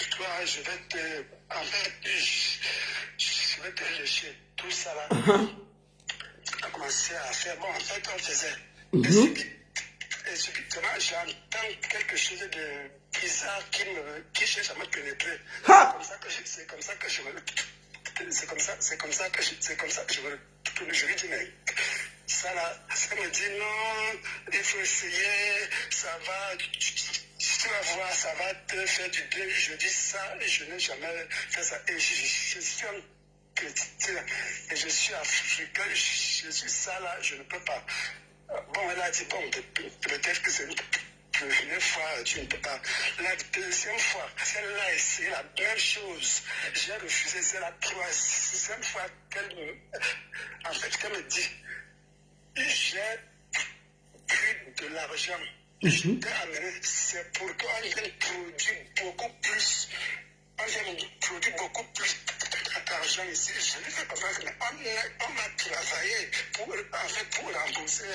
toi, je vais te... En fait, je vais te lécher. Tout ça là. On a commencé à faire... Bon, en fait, on faisait... Et subitement, j'entends quelque chose de bizarre qui cherche à me pénétrer. C'est comme ça que je me tourne. Je lui dis, mais ça là, ça me dit non, il faut essayer, ça va, tu vas voir, ça va te faire du bien. Je dis ça et je n'ai jamais fait ça. Et je suis un chrétien et je suis africain, je suis ça là, je ne peux pas. Bon, elle a dit, bon, peut-être que c'est une première fois, tu ne peux pas. La deuxième fois, celle-là, c'est la même chose. J'ai refusé, c'est la troisième fois qu'elle me dit, j'ai pris de l'argent C'est pour qu'on vienne produire beaucoup plus. On vient produire beaucoup plus d'argent ici. Je ne sais pas comment, mais on a travaillé pour, en fait, pour rembourser.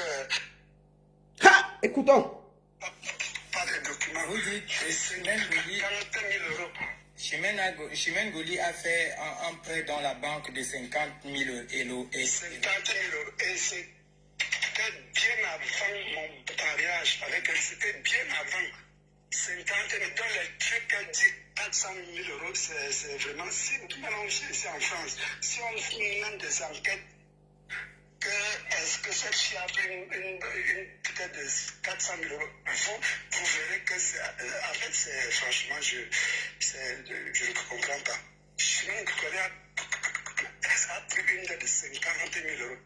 Ha! Écoutons. Pas de documents. Vous dites que Chimène Goli a fait un prêt dans la banque de 50 000 euros. 50 000 euros. Et c'était bien avant mon mariage avec elle. C'était bien avant. 50 000 euros. Dans les trucs qu'elle dit 400 000 euros, c'est vraiment. Si maintenant ici en France, si on mène des enquêtes, est-ce que cette fille a pris une peut-être de 400 000 euros, vous verrez que c'est. En fait, c'est franchement, je ne comprends pas. Chimène Goli a pris une dette de 50 000 euros.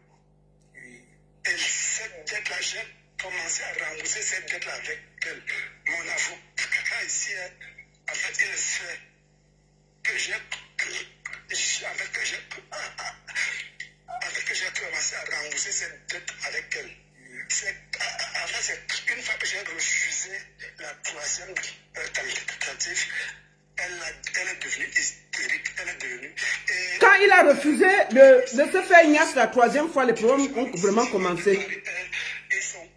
Oui. Et cette dette-là, j'ai commencé à rembourser cette dette-là avec mon avocat ici. En fait, il sait que j'ai commencé à rembourser cette dette avec elle. En fait, c'est une fois que j'ai refusé la troisième tentative, elle est devenue hystérique, elle est devenue... Quand il a refusé de se faire Ignace la troisième fois, les problèmes ont vraiment commencé. Ils sont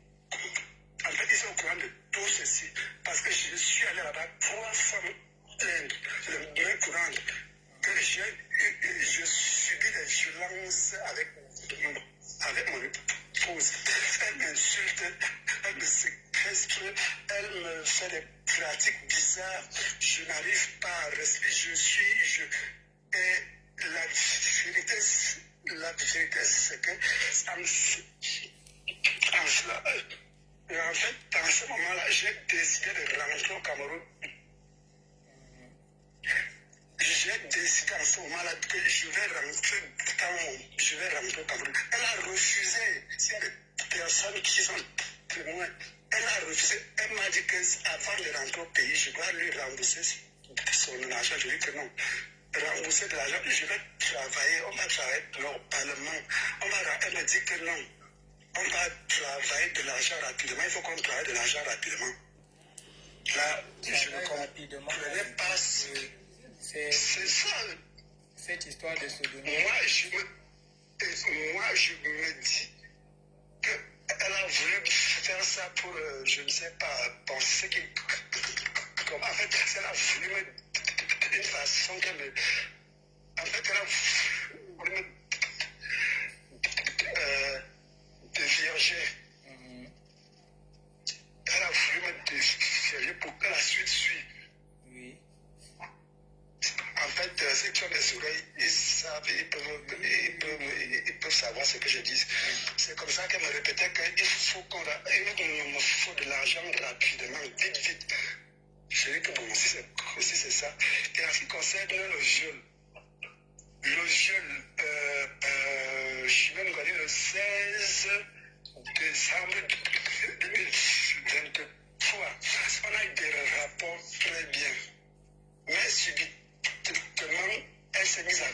au courant de tout ceci. Parce que je suis allé là-bas 3 fois le même courant que je subis des violences avec mon épouse. Elle m'insulte, elle me séquestre, elle me fait des pratiques bizarres. Je n'arrive pas à respirer. Et la vérité, c'est que ça me fait. Et en fait, dans ce moment-là, j'ai décidé de rentrer au Cameroun. J'ai décidé en ce moment-là que je vais rentrer au Cameroun. Elle a refusé. S'il y a des personnes qui sont témoins, elle a refusé. Elle m'a dit qu'avant de rentrer au pays, je dois lui rembourser son argent. Je lui ai dit que non. Rembourser de l'argent, je vais travailler. On va travailler au Parlement. Elle me dit que non. On va travailler de l'argent rapidement. Il faut qu'on travaille de l'argent rapidement. Là, je ne comprenais pas. C'est ça. Cette histoire de sodomie. Moi, je me dis qu'elle a voulu faire ça pour, je ne sais pas, penser que. En fait, elle a voulu me. Une façon qu'elle me. En fait, elle a voulu me. Dévierger. Elle a voulu me dévierger pour que la suite suive. Oui. En fait, ceux qui ont des oreilles, ils savent, ils peuvent savoir ce que je dis. C'est comme ça qu'elle me répétait qu'il faut il me faut de l'argent rapidement, vite. Je dis que bon, si c'est ça. Et en ce qui concerne le viol, Chimène Goli le 16 décembre 2023, on a eu des rapports très bien. Mais subitement, elle s'est mise à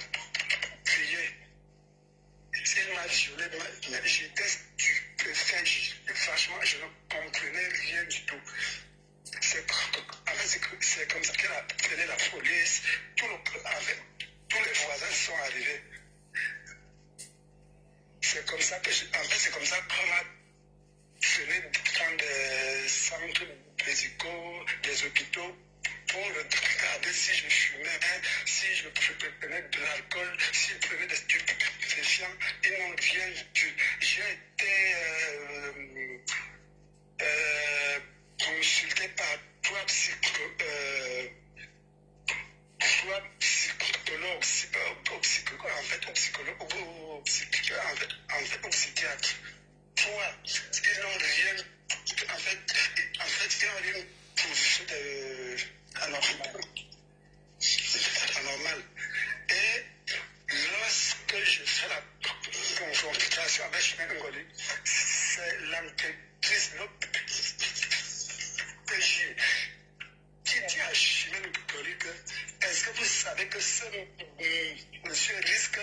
crier. Elle m'a violé, mais j'étais stupéfait. Franchement, je ne comprenais rien du tout. C'est comme ça qu'elle a appelé la police. Tous les voisins sont arrivés. C'est comme ça qu'on a fini dans des centres médicaux, des hôpitaux, pour regarder si je fumais, si je prenais de l'alcool, si je prenais des stupéfiants. Ils n'ont rien vu. J'ai été consulté par 3 psychologues, au psychiatre. 3, ils n'ont rien, en fait, ils n'ont rien trouvé anormal. Et lorsque je fais la confrontation avec Chimène Goli, c'est l'enquêtrice qui dit à Chimène Goli que est-ce que vous savez que ce monsieur risque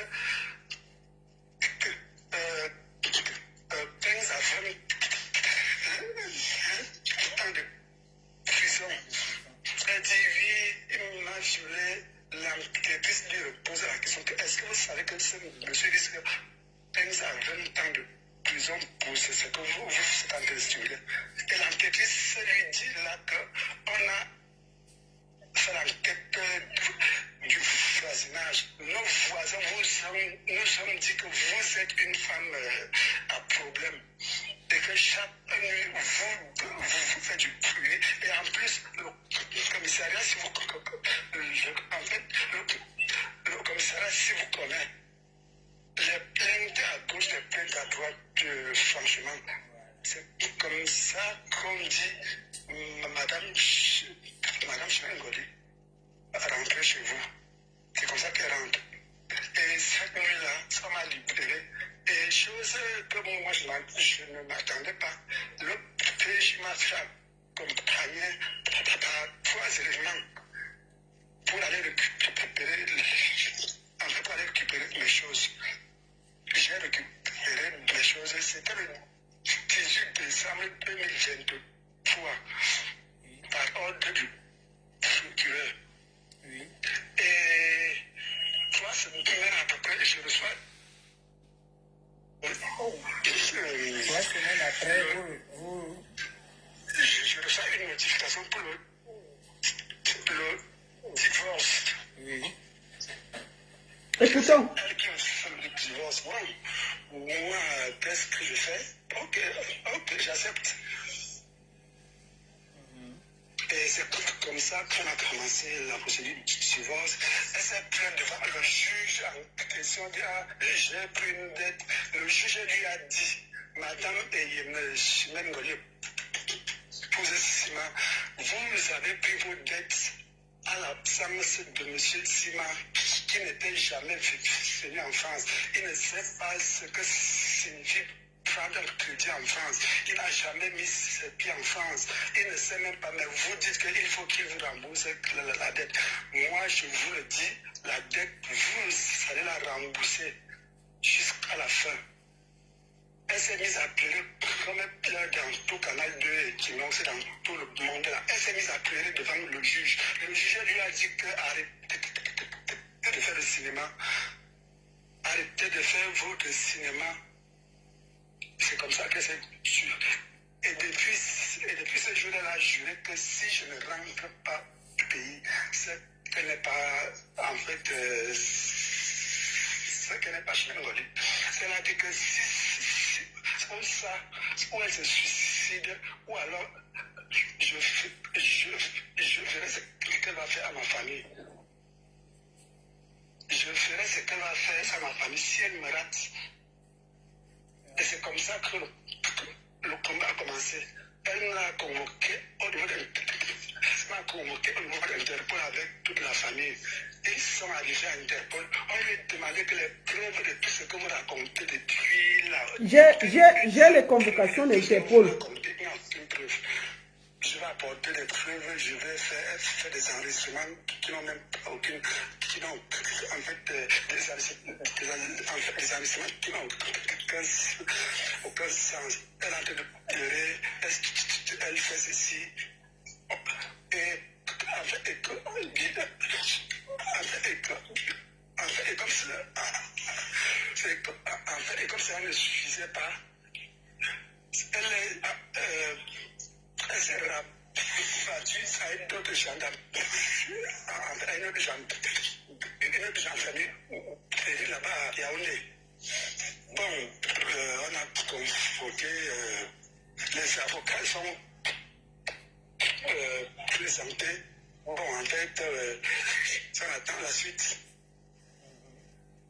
peine à 20 ans ça qu'on a fait l'enquête du voisinage. Nos voisins nous sommes dit que vous êtes une femme à problème et que chaque nuit vous faites du bruit. Et en plus, le commissariat, si vous en fait, le commissariat, si vous connaissez, les plaintes à gauche, les plaintes à droite, franchement, c'est comme ça qu'on dit Madame Chimengoli rentrer chez vous. C'est comme ça qu'elle rentre. Et cette nuit-là, ça m'a libéré. Et chose que moi je ne m'attendais pas, le PJ m'a fait accompagner par 3 éléments pour aller récupérer mes choses. J'ai récupéré mes choses. C'était le 18 décembre 2023 par ordre du procureur. Oui. Et 3 semaines après, je reçois. 3 semaines après, Je reçois une notification pour le divorce. Oui. Et pourtant, Elle qui me fait le divorce, moi, qu'est-ce que je fais? Ok, j'accepte. Et c'est comme ça qu'on a commencé la procédure du divorce. Elle s'est plainte devant le juge en question. J'ai pris une dette. Le juge lui a dit, Madame Chimengoli, posez Sima, vous avez pris vos dettes à l'absence de M. Sima, qui n'était jamais venu en France. Il ne sait pas ce que signifie prendre un crédit en France. Il n'a jamais mis ses pieds en France. Il ne sait même pas, mais vous dites qu'il faut qu'il vous rembourse la dette. Moi, je vous le dis, la dette, vous allez la rembourser jusqu'à la fin. Elle s'est mise à pleurer comme elle pleure dans tout Canal 2 et Kinox, dans tout le monde. Elle s'est mise à pleurer devant le juge. Le juge lui a dit que arrêtez de faire le cinéma. Arrêtez de faire votre cinéma. C'est comme ça que c'est tué. Et depuis ce jour-là, elle a juré que si je ne rentre pas du pays, c'est qu'elle n'est pas, en fait, c'est qu'elle n'est pas Chimengoli. Elle a dit que si ou elle se suicide, ou alors je ferai ce qu'elle va faire à ma famille. Je ferai ce qu'elle va faire à ma famille si elle me rate. Et c'est comme ça que le combat a commencé. Elle m'a convoqué au niveau d'Interpol avec toute la famille. Ils sont arrivés à Interpol. On lui a demandé que les preuves de tout ce que vous racontez depuis là. j'ai les convocations d'Interpol. Je vais apporter des preuves, je vais faire des enregistrements qui n'ont même pas aucune, qui n'ont en fait des enregistrements qui n'ont aucun sens. Elle est en train de pleurer, elle fait ceci. Et en fait, comme ça ne suffisait pas, elle s'est rabattue à une autre gendarme, une autre gendarmerie là-bas à Yaoundé. Bon, on a convoqué, les avocats sont présentés. Bon, en fait, ça attend la suite.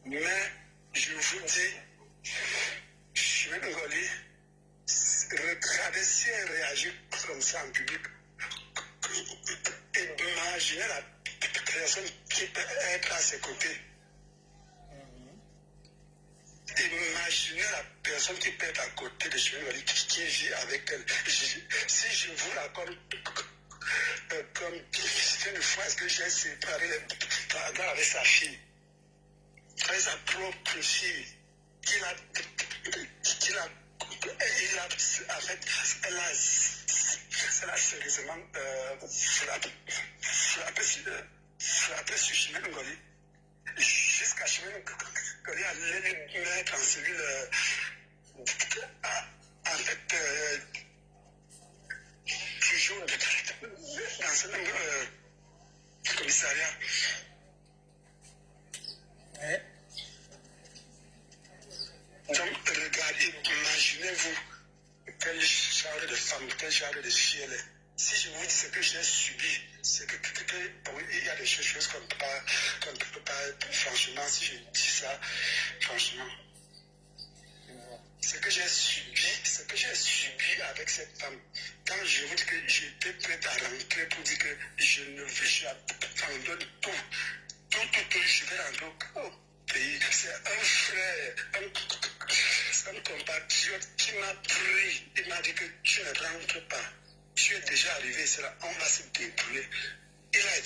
Mais je vous dis, Chimengoli, regardez si elle réagit comme ça en public. Imaginez la personne qui peut être à ses côtés. Imaginez la personne qui peut être à côté de Chimengoli, qui vit avec elle. Si je vous raconte comme une fois que j'ai séparé les parents avec sa fille, avec sa propre fille, il a en fait, elle a sérieusement frappé sur Chimengoli. Jusqu'à Chimengoli allait les mettre en cellule, en fait, toujours de ce même commissariat. Ouais. Donc, regardez, imaginez-vous quel genre de femme, quel genre de fille elle est. Si je vous dis ce que j'ai subi, c'est que oui, il y a des choses qu'on ne peut pas, franchement, si je dis ça, franchement, ce que j'ai subi avec cette femme, quand je vous dis que j'étais prête à rentrer pour dire que je ne veux, j'abandonne tout, je vais rentrer au pays. C'est un frère, un compatriote qui m'a pris, il m'a dit que tu ne rentres pas. Tu es déjà arrivé, c'est là, on va se débrouiller. Il a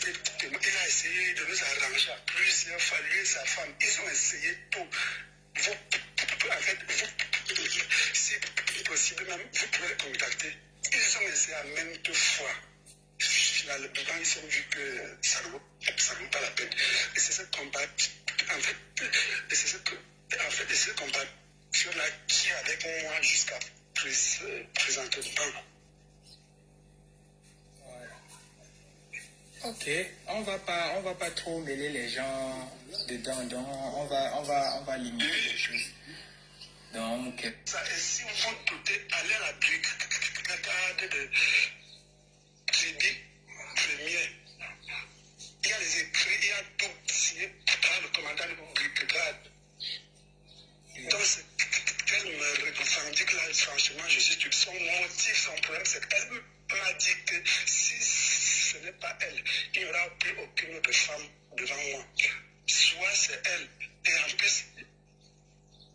essayé de nous arranger à plusieurs fois, lui et sa femme. Ils ont essayé tout. Vous, en fait, si possible, même, vous pouvez les contacter. Ils ont essayé à maintes fois. Finalement, ils ont vu que ça ne vaut pas la peine. Et c'est ce combat, en fait, c'est ce combat sur la qui est avec moi jusqu'à présentement. Ok, on va pas trop mêler les gens dedans, donc on va limiter les choses. Donc, ça, et si vous doutez, allez à la brigade de crédit premier. Il y a les écrits, il y a tout signé par le commandant de brigade. Donc, elle me revendique là, franchement, je suis stupide. Son motif, son problème, c'est qu'elle m'a dit que si ce n'est pas elle, il n'y aura plus aucune autre femme devant moi. Soit c'est elle, et en plus,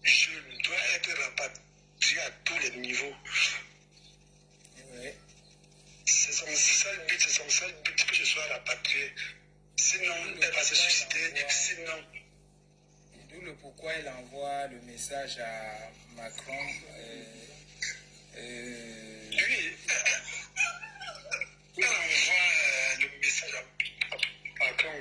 je dois être rapatrié à tous les niveaux. ouais. C'est son seul but que je sois rapatrié. Sinon, elle va se suicider, sinon... D'où le pourquoi elle envoie le message à Macron. Oui, elle envoie le message à Macron.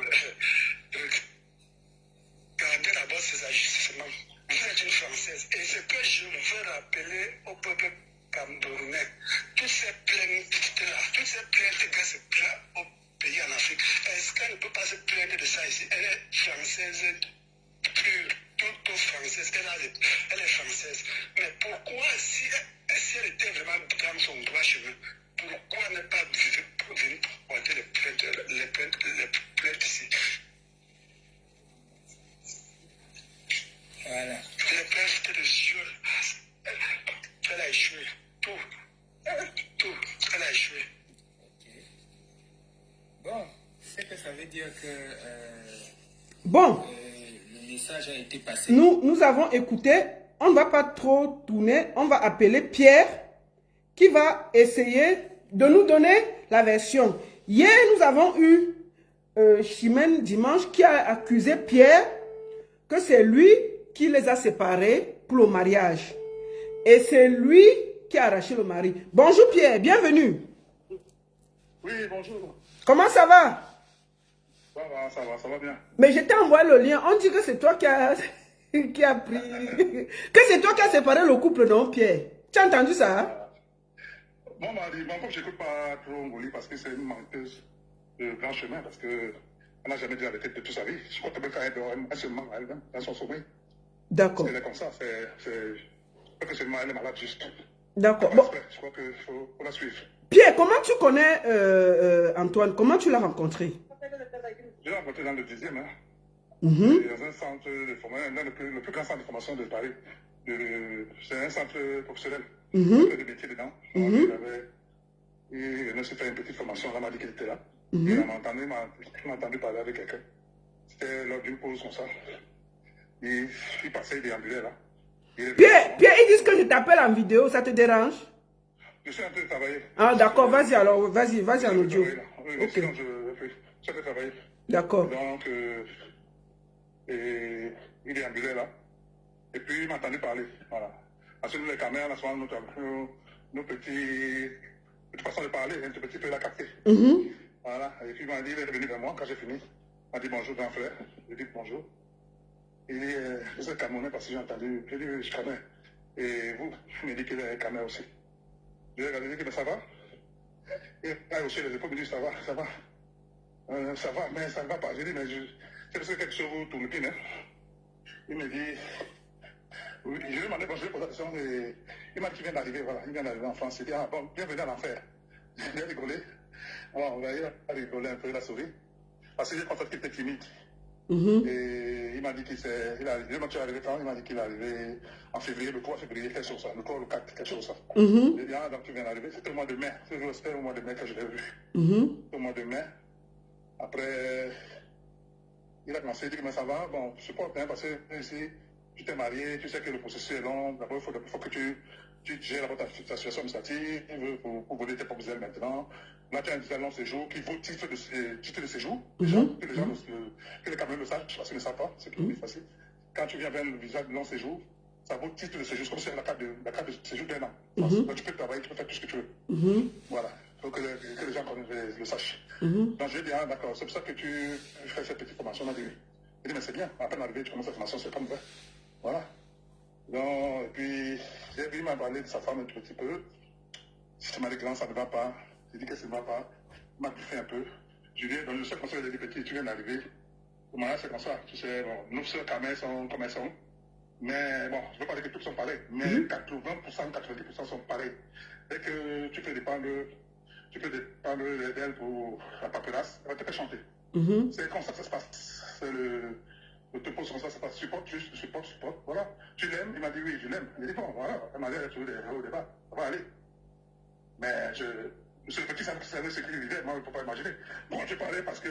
Regardez d'abord ses agissements. Vous êtes une Française. Et ce que je veux rappeler au peuple camerounais, toutes ces plaintes-là, toutes ces plaintes que se plaignent au pays en Afrique, est-ce qu'elle ne peut pas se plaindre de ça ici? Elle est française pure, toute française, elle est française. Mais pourquoi, si elle était vraiment dans son droit chemin, pourquoi ne pas venir porter les plaintes ici? Voilà. Les plaintes de viol, elle a échoué. Tout, elle a échoué. Ok. Bon, c'est que ça veut dire que Bon, le message a été passé. nous avons écouté. On ne va pas trop tourner. On va appeler Pierre qui va essayer de nous donner la version. Hier, nous avons eu Chimène Dimanche qui a accusé Pierre que c'est lui qui les a séparés pour le mariage. Et c'est lui qui a arraché le mari. Bonjour Pierre, bienvenue. Oui, bonjour. Comment ça va? Ça va bien. Mais je t'ai envoyé le lien. On dit que c'est toi qui a pris... que c'est toi qui as séparé le couple, non Pierre? Tu as entendu ça? Bon, comme je n'écoute pas trop Ngoli parce que c'est une menteuse de grand chemin, parce qu'elle n'a jamais dit la vérité de toute sa vie. Je crois que même quand elle dort, elle se ment à elle-même dans son sommeil. D'accord. Elle est comme ça, je crois que seulement elle est malade juste. D'accord. Bon. Je crois qu'il faut la suivre. Pierre, comment tu connais Antoine? Comment tu l'as rencontré? Je l'ai rencontré dans le 10e, hein. Dans un centre de formation, dans le plus grand centre de formation de Paris. C'est un centre professionnel. Il y avait des métiers dedans. Il venait se faire une petite formation. Là, m'a dit qu'il était là. Il m'a entendu parler avec quelqu'un. C'était lors d'une pause comme ça. Il passait, il déambulait là. Pierre, ils disent que je t'appelle en vidéo, ça te dérange? Je suis en train de travailler. Ah d'accord, vas-y alors, vas-y en audio. Oui, ok. sinon je suis en train de travailler. D'accord. Donc, il déambulait là. Et puis il m'a entendu parler. Voilà. Ensuite, les caméras, nos petits façons de parler, un petit peu la capter. Voilà. Et puis il m'a dit, il est venu vers moi quand j'ai fini. Il m'a dit bonjour grand frère. Je lui ai dit bonjour. Il dit, vous êtes Camerounais parce que j'ai entendu. Je lui ai dit, je connais. Et vous, il m'a dit qu'il est Camerounais aussi. Je lui ai dit, mais ça va? Et là, aussi, les épaules me disent, ça va, ça va. Ça va, mais ça ne va pas. J'ai dit, mais c'est parce que quelque chose vous tourne bien. Hein. Il me dit, oui, je lui ai demandé, bon, je lui ai posé la question, et il m'a dit qu'il vient d'arriver, voilà, il vient d'arriver en France. Il dit, ah bon, bienvenue à l'enfer. Il a rigolé. Bon, il a rigolé un peu, il a souri. Parce que j'ai constaté qu'il était timide. Et il m'a dit qu'il s'est. Il est arrivé quand il m'a dit qu'il est arrivé en février, le 3 février, quelque chose ça. Le 3 ou le 4, quelque chose ça. J'ai dit, ah, donc tu viens d'arriver. C'était au mois de mai. C'était au mois de mai que je l'ai vu. Au mois de mai. Après, il a commencé, il dit, mais ça va. Bon, je supporte, hein, parce que ici, tu t'es marié, tu sais que le processus est long. D'abord, il faut que tu gères ta situation administrative pour voler tes propres ailes maintenant. Là, tu as un visa de long séjour qui vaut titre de séjour. Déjà, que les gens, que les Camerounais le sachent, parce qu'ils ne savent pas, c'est plus facile. Quand tu viens vers le visa de long séjour, ça vaut titre de séjour, comme c'est la carte de séjour d'un an. Donc, tu peux travailler, tu peux faire tout ce que tu veux. Voilà. Il faut que les gens le sachent. Donc, je lui ai dit, ah, d'accord, c'est pour ça que tu fais cette petite formation. Il m'a dit, mais c'est bien, à peine arrivé, tu commences la formation, c'est pas mauvais. Voilà. Donc, et puis, il m'a parlé de sa femme un tout petit peu. Je m'a dit que ça ne va pas. J'ai dit que ça ne va pas. Il m'a bouffé un peu. Je lui ai dit, dans le seul conseil, il a dit, petit, tu viens d'arriver. Au mariage, c'est comme ça. Tu sais, bon, nous, seuls, Camerounais, sont comme elles sont. Mais bon, je ne veux pas dire que tous sont pareils. Mais 80%, 90% sont pareils. Dès que tu peux dépendre d'elle pour la paperasse, elle va te faire chanter. C'est comme ça que ça se passe. C'est le te pose comme ça se passe. Supporte, voilà. Tu l'aimes? Il m'a dit oui, je l'aime. Il a dit bon, voilà. Elle m'a dit, elle a trouvé des au débat. Ça va aller. Mais ce petit savait ce qu'il vivait, moi, je ne peux pas imaginer. Bon, je parlais parce que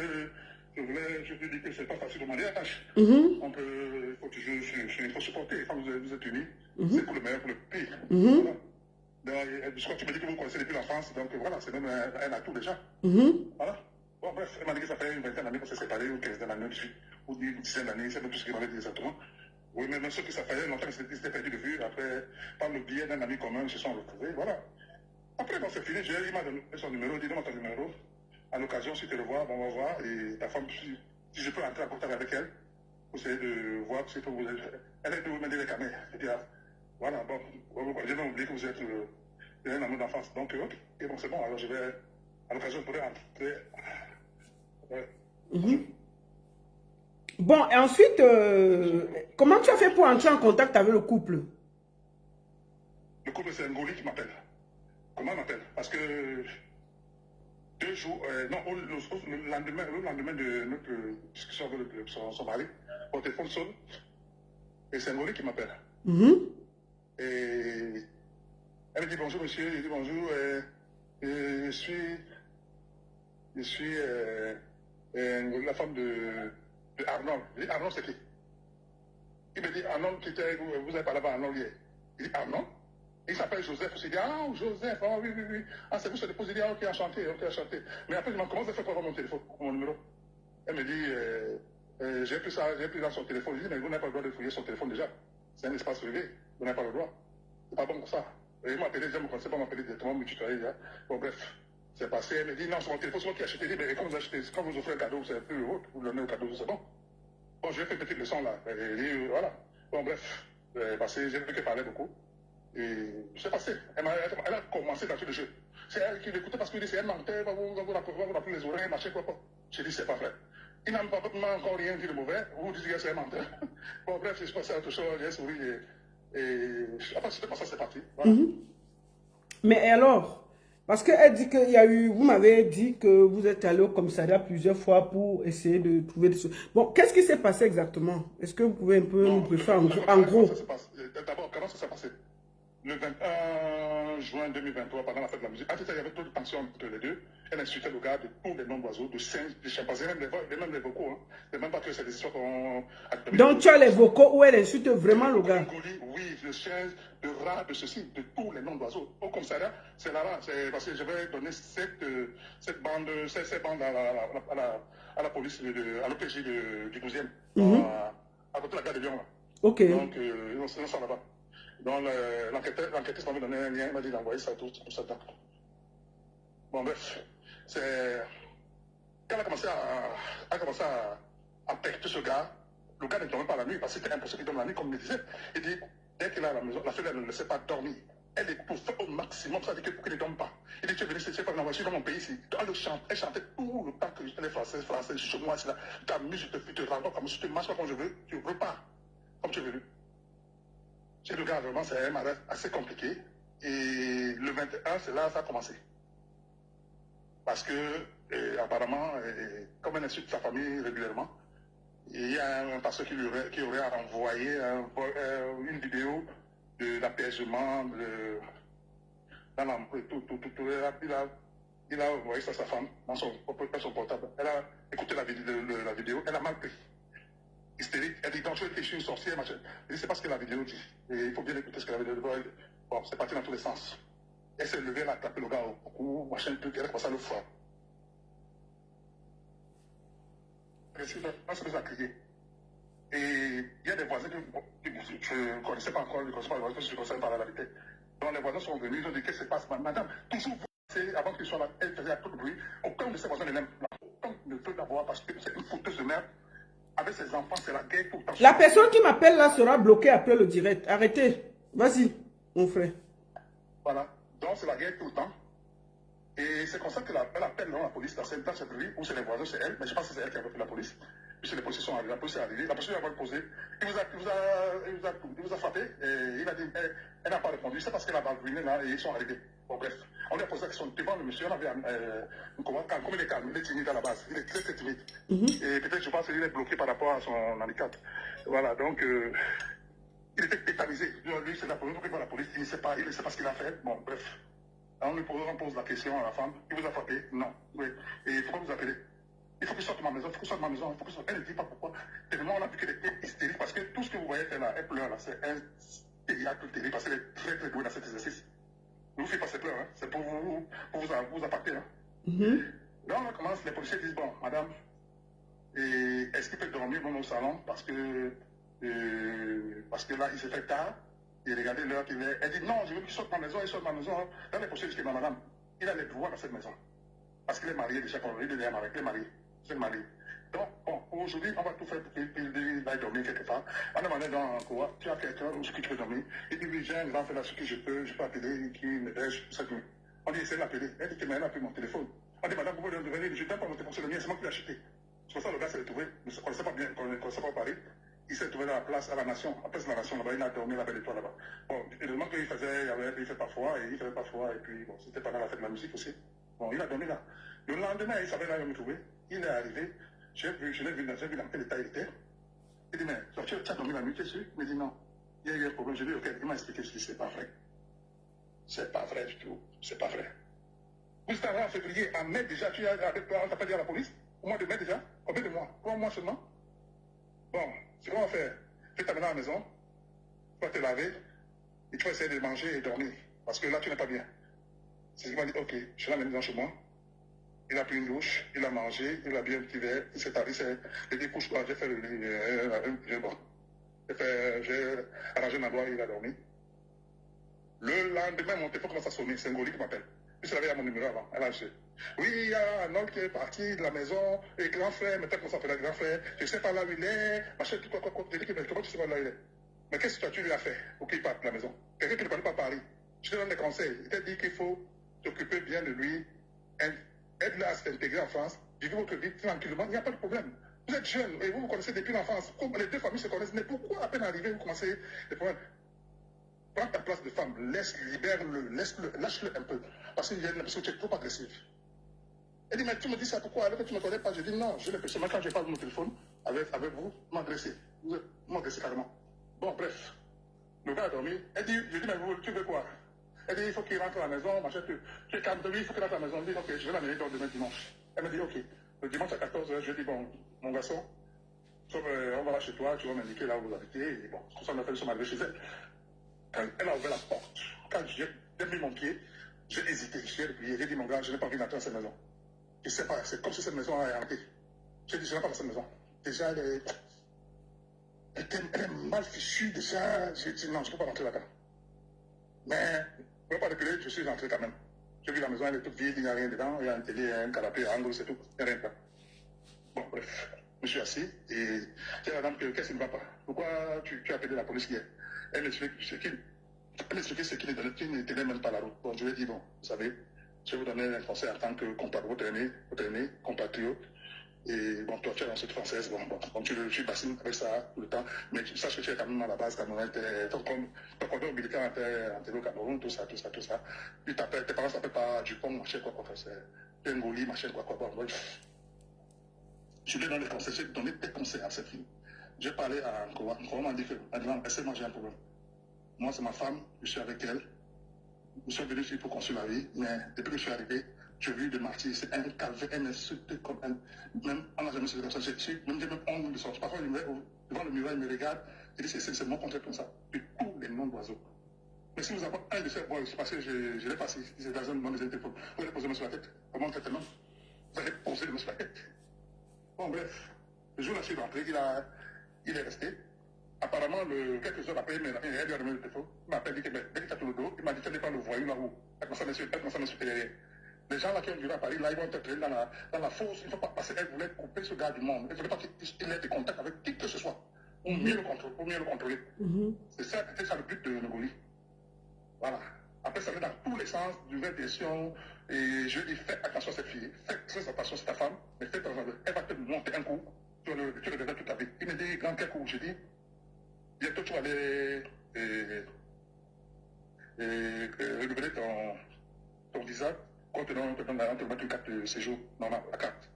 je te dis que c'est pas facile au mariage. On peut, il faut toujours, il faut supporter. Quand vous êtes unis, c'est pour le meilleur, pour le pire. Voilà. Donc, je crois que tu me dis que vous connaissez depuis l'enfance, donc voilà, c'est même un atout déjà. Voilà. Bon, bref, elle m'a dit que ça fait une vingtaine d'années qu'on s'est séparés, ou 15 d'années, ou une dizaine d'années, c'est même tout ce qu'il m'avait dit exactement. Oui, mais même ceux qui ça fait longtemps qu'ils s'étaient perdus de vue, après, par le biais d'un ami commun, ils se sont retrouvés, voilà. Après, bon, c'est fini, il m'a donné son numéro, il dit, donne-moi ton numéro. À l'occasion, si tu le vois, bon, on va voir, et ta femme, si je peux entrer en contact avec elle, pour essayer de voir si peut vous aider. Elle est de vous m'aider les caméras. Je dis, ah, voilà, bon, j'ai même oublié que vous êtes un amour d'enfance. Donc, ok, et bon, c'est bon, alors je vais, à l'occasion, je pourrais entrer. Bon, et ensuite, comment tu as fait pour entrer en contact avec le couple? Le couple, c'est Ngoli qui m'appelle. Comment il m'appelle? Parce que 2 jours, non, le lendemain de notre discussion avec son mari, mon téléphone sonne, et c'est Ngoli qui m'appelle. Et elle me dit bonjour monsieur, il dit bonjour, je suis la femme de Arnold. Je dis Arnold c'est qui? Il me dit Arnold qui était, vous avez parlé avec Arnold hier. Il dit Arnold? Il s'appelle Joseph. Il dit ah Joseph, ah oui. Ah c'est vous, c'est déposé, il dit ah ok, enchanté. Mais après je me demande comment ça fait pour avoir mon téléphone, mon numéro. Elle me dit j'ai pris dans son téléphone. Je dis mais vous n'avez pas le droit de fouiller son téléphone déjà. C'est un espace privé, vous n'avez pas le droit. C'est pas bon pour ça. Et il m'a appelé, je ne me connaissais pas m'appeler directement, me tutoyer. Hein. Bon, bref, c'est passé. Elle me dit, non, c'est mon téléphone, c'est moi qui ai acheté. Il dit, mais quand vous achetez, quand vous offrez un cadeau, c'est plus haut, vous donnez au cadeau, c'est bon. Bon, je lui ai fait une petite leçon là. Elle dit, voilà. Bon, bref, passé, j'ai vu qu'elle parlait beaucoup. Et c'est passé. Elle a commencé dans tout le jeu. C'est elle qui l'écoutait parce qu'il dit, c'est elle menteur, va vous rappeler les oreilles, machin, quoi. J'ai dit, c'est pas vrai. Il n'a encore rien dit de mauvais. Vous dites que c'est un menteur. Bon, bref, il se passait autre chose, j'ai souri et après, c'était comme ça, c'est parti. Voilà. Mais alors, parce qu'elle dit qu'il y a eu, vous m'avez dit que vous êtes allé au commissariat plusieurs fois pour essayer de trouver des choses. Bon, qu'est-ce qui s'est passé exactement? Est-ce que vous pouvez un peu nous briefer en gros? D'abord, comment ça s'est passé? Le 21 juin 2023, pendant la fête de la musique, il y avait trop de tension entre les deux. Elle insultait le gars de tous les noms d'oiseaux, de singes, de chimpanzés, même les vocaux. Hein. C'est même pas que c'est des histoires qu'on... Donc tu as les vocaux où elle insulte vraiment le gars? Oui, de singes, de rats, de ceci, de tous les noms d'oiseaux. Au commissariat, c'est là-bas. Parce que je vais donner cette bande à la police, à l'OPJ du 12e, à côté de la gare de Lyon. Là. Ok. Donc, ils sont là-bas. Donc, l'enquêteur m'avait donné un lien, il m'a dit d'envoyer ça tout ça. Bon, bref, c'est... Quand elle a commencé à pecter ce gars, le gars ne dormait pas la nuit, parce que c'était impossible qu'il dorme la nuit, comme il me disait. Il dit, dès qu'il est à la maison, la fille, elle ne le laissait pas dormir. Elle est pour faire au maximum, ça veut dire qu'elle ne dorme pas. Il dit, tu es venu, c'est pas dans la voiture, dans mon pays ici. Elle chantait tout le temps que j'étais français, chez moi, c'est là. Tu t'amuses, je te rends comme si tu marches pas comme je veux, tu repars comme tu veux. J'ai le gars, vraiment, c'est un mariage assez compliqué. Et le 21, c'est là ça a commencé. Parce que, apparemment, comme elle insulte sa famille régulièrement, il y a un pasteur qui aurait envoyé une vidéo de l'apaisement, il a envoyé ça à sa femme dans son portable. Elle a écouté la vidéo, elle a mal pris. Hystérique, elle dit, je suis une sorcière, machin. Elle dit, c'est pas ce que la vidéo dit. Et il faut bien écouter ce que la vidéo dit. Bon, c'est parti dans tous les sens. Elle s'est levée, elle a tapé le gars au cou, machin, truc, elle a commencé à le faire. On se met à crier. Et il y a des voisins que je ne connaissais pas encore, je ne connaissais pas les voisins, parce que je ne connaissais pas la vérité. Donc les voisins sont venus, ils ont dit, qu'est-ce qui se passe, madame, toujours vous, avant qu'ils soient là, elle faisait un peu de bruit. Aucun de ces voisins ne l'aime. Aucun ne peut l'avoir parce que c'est une fouteuse de merde. Avec ses enfants, c'est la guerre tout le temps. La personne qui m'appelle là sera bloquée après le direct. Arrêtez. Vas-y, mon frère. Voilà. Donc c'est la guerre tout le temps. Et c'est comme ça qu'elle appelle la police dans cette rue, où c'est les voisins, c'est elle, mais je pense que c'est elle qui a appelé la police. Puis les policiers sont arrivés, la police est arrivée, la police va le poser. Il vous a frappé, et il a dit, elle n'a pas répondu, c'est parce qu'elle a ruiné là, et ils sont arrivés. Bon bref, on lui a posé la question devant le monsieur, on avait comme il est calme, il est timide à la base, il est très très timide. Et peut-être je pense qu'il est bloqué par rapport à son handicap. Voilà, donc il était tétanisé. Lui, c'est la première fois qu'il voit la police, il ne sait pas ce qu'il a fait. Bon bref. On pose la question à la femme, il vous a frappé? Non. Oui. Et il faut pas vous appeler. Il faut qu'il sorte de ma maison, il faut qu'il sorte de ma maison, il faut qu'il sorte. Elle ne dit pas pourquoi. Tellement on a vu qu'elle était hystérique, parce que tout ce que vous voyez elle là, elle pleure là, c'est un théâtre terrible, parce qu'elle est très très douée dans cet exercice. Ne vous faites pas ses pleurs, hein. C'est pour vous appâter. Hein. Là on commence, les policiers disent, bon, madame, est-ce qu'il peut dormir dans nos salons, parce que là il s'est fait tard. Et regardez l'heure qu'il est. Elle dit non, je veux qu'il sorte de ma maison, il sort de ma maison. Là, les policiers disent que non, madame, il a les droits dans cette maison. Parce qu'il est marié déjà, il est marié. C'est marié. Donc, bon, aujourd'hui, on va tout faire pour qu'il aille dormir quelque part. On demandait dans quoi, tu as quelqu'un où tu peux dormir. Il dit oui, j'ai un grand frère là, ce que je peux appeler, qui m'aide, cette nuit. On dit, essaie de l'appeler. Elle dit que elle n'a plus mon téléphone. On dit, madame, vous pouvez devenir, je ne donne pas mon téléphone, c'est le mien, c'est moi qui l'ai acheté. C'est pour ça que le gars s'est retrouvé, ne se connaissait pas bien, ne connaissait pas Paris. Il s'est trouvé dans la place à la Nation, à place de la Nation, là-bas, il a dormi la belle étoile là-bas. Bon, heureusement qu'il faisait pas froid, et puis bon, c'était pendant la fête de la musique aussi. Bon, il a dormi là. Le lendemain, il savait là où il me trouvait. Il est arrivé, je l'ai vu dans quel état il était. Il dit, mais tu as dormi la nuit, tu es sûr? Il me dit non. Il y a eu un problème, je lui ai dit, ok, il m'a expliqué ce qui c'est pas vrai. C'est pas vrai du tout, c'est pas vrai. Vous êtes arrivé en février, en mai déjà, on t'a pas dit à la police? Au mois de mai déjà? Combien de mois? 3 mois seulement? Bon, c'est quoi on va faire? Tu t'amènes à la maison, tu vas te laver, et tu vas essayer de manger et dormir. Parce que là, tu n'es pas bien. C'est ce qu'il m'a dit, ok, je suis à la maison chez moi. Il a pris une douche, il a mangé, il a bu un petit verre, il s'est allé, il dit, couche-toi, j'ai fait le lit, bon. J'ai arrangé ma doigt, il a dormi. Le lendemain, mon téléphone commence à sonner, c'est un goli qui m'appelle. Puis c'est la à mon numéro avant, elle a acheté. Oui, il y a un homme qui est parti de la maison, et grand frère, mais peut-être qu'on s'appelle grand frère, je ne sais pas là où il est, machin, tout quoi, je dis, mais comment tu sais pas là où il est? Mais qu'est-ce que tu lui as fait pour qu'il parte de la maison? Quelqu'un qui ne connaît pas Paris. Je te donne des conseils. Il t'a dit qu'il faut t'occuper bien de lui, aide-le à s'intégrer en France, vivez votre vie tranquillement, il n'y a pas de problème. Vous êtes jeune et vous vous connaissez depuis l'enfance. Les deux familles se connaissent, mais pourquoi à peine arriver, vous commencez des problèmes? Prends ta place de femme, libère-le, lâche-le un peu. Parce qu'il y a l'impression que tu es trop agressif. Elle dit, mais tu me dis ça pourquoi? Alors que tu ne me connais pas, je dis non, j'ai l'impression, même quand je parle de mon téléphone, avec vous, m'agresser. Vous m'agressez carrément. Bon, bref. Le gars a dormi. Elle dit, je dis, mais vous, tu veux quoi? Elle dit, il faut qu'il rentre à la maison, machin, tu es calme de lui, il faut qu'il rentre à la maison. Elle dit, ok, je vais l'amener demain dimanche. Elle me dit, ok. Le dimanche à 14h, je dis, bon, mon garçon, on va là chez toi, tu vas m'indiquer là où vous habitez. Et bon, comme ça, on a fait le arrivé chez elle. Quand elle a ouvert la porte, quand j'ai mis mon pied, j'ai hésité, j'ai dit, mon gars, je n'ai pas envie d'entrer dans cette maison. Je ne sais pas, c'est comme si cette maison est hantée. J'ai dit, je n'ai pas dans cette maison. Déjà, elle est mal fichue, déjà. J'ai dit, non, je ne peux pas rentrer là-dedans. Mais, je ne peux pas reculer, je suis entré quand même. J'ai vu la maison, elle est toute vide, il n'y a rien dedans, il y a un télé, un canapé, un angle, c'est tout, il n'y a rien dedans. Bon, bref, je me suis assis et j'ai la dame, qu'est-ce qui ne va pas? Pourquoi tu as appelé la police hier? Elle m'explique, c'est qui? Elle m'expliquait ce qu'il ne tenait même pas la route. Bon, je lui ai dit, bon, vous savez, je vais vous donner un conseil en tant que votre aîné, compatriote. Et bon, toi, tu es dans cette française, bon, tu bassines avec ça tout le temps, mais tu saches que tu es quand même à la base camerounaise, ton cordon ombilical en au Cameroun, tout ça. Puis tes parents s'appellent pas Dupont, machin, quoi, c'est Ngoli, machin, quoi, bon, je lui ai donné des conseils, j'ai donné des conseils à cette fille. J'ai parlé à Nkoa, Nkoa m'a dit que, moi j'ai un problème. Moi, c'est ma femme, je suis avec elle. Nous sommes venus ici pour construire la vie, mais depuis que je suis arrivé, j'ai vu de martyrs, c'est un calvaire, un insulte comme elle. Même, on n'a jamais su comme ça. J'ai même honte de sortir. Parfois, devant le miroir, il me regarde, il dit, c'est mon contraire comme ça. Puis tous les noms d'oiseaux. Mais si vous avez un de ces, bon, c'est passé, je l'ai passé, c'est dans un moment des interpôts. Vous allez poser le main sur la tête. Comment traiter l'homme? Vous allez poser le main sur la tête. Bon, bref, le jour où la fille est rentrée, il est resté. Apparemment, quelques heures après, il lui a donné le téléphone. Il m'a appelé, dès qu'il a tout le dos, il m'a dit, tu n'es pas le voyou là-haut. Elle commence à m'insulter derrière. Les gens là qui ont vu à Paris, là, ils vont être traînés dans la fosse. Il ne faut pas passer. Elle voulait couper ce gars du monde. Elle ne voulait pas qu'il ait des contacts avec qui que ce soit. Pour mieux le contrôler. C'est ça le but de Ngoli. Voilà. Après, ça va dans tous les sens, nouvelle direction. Et je lui dis, fais attention à cette fille. Fais très attention à ta femme. Mais fais attention. Elle va te monter un coup. Tu le verras toute ta vie. Il me dit, grand quel coup? Je dis, bientôt tu vas aller renouveler ton visa. On te met une carte de séjour normale, la carte.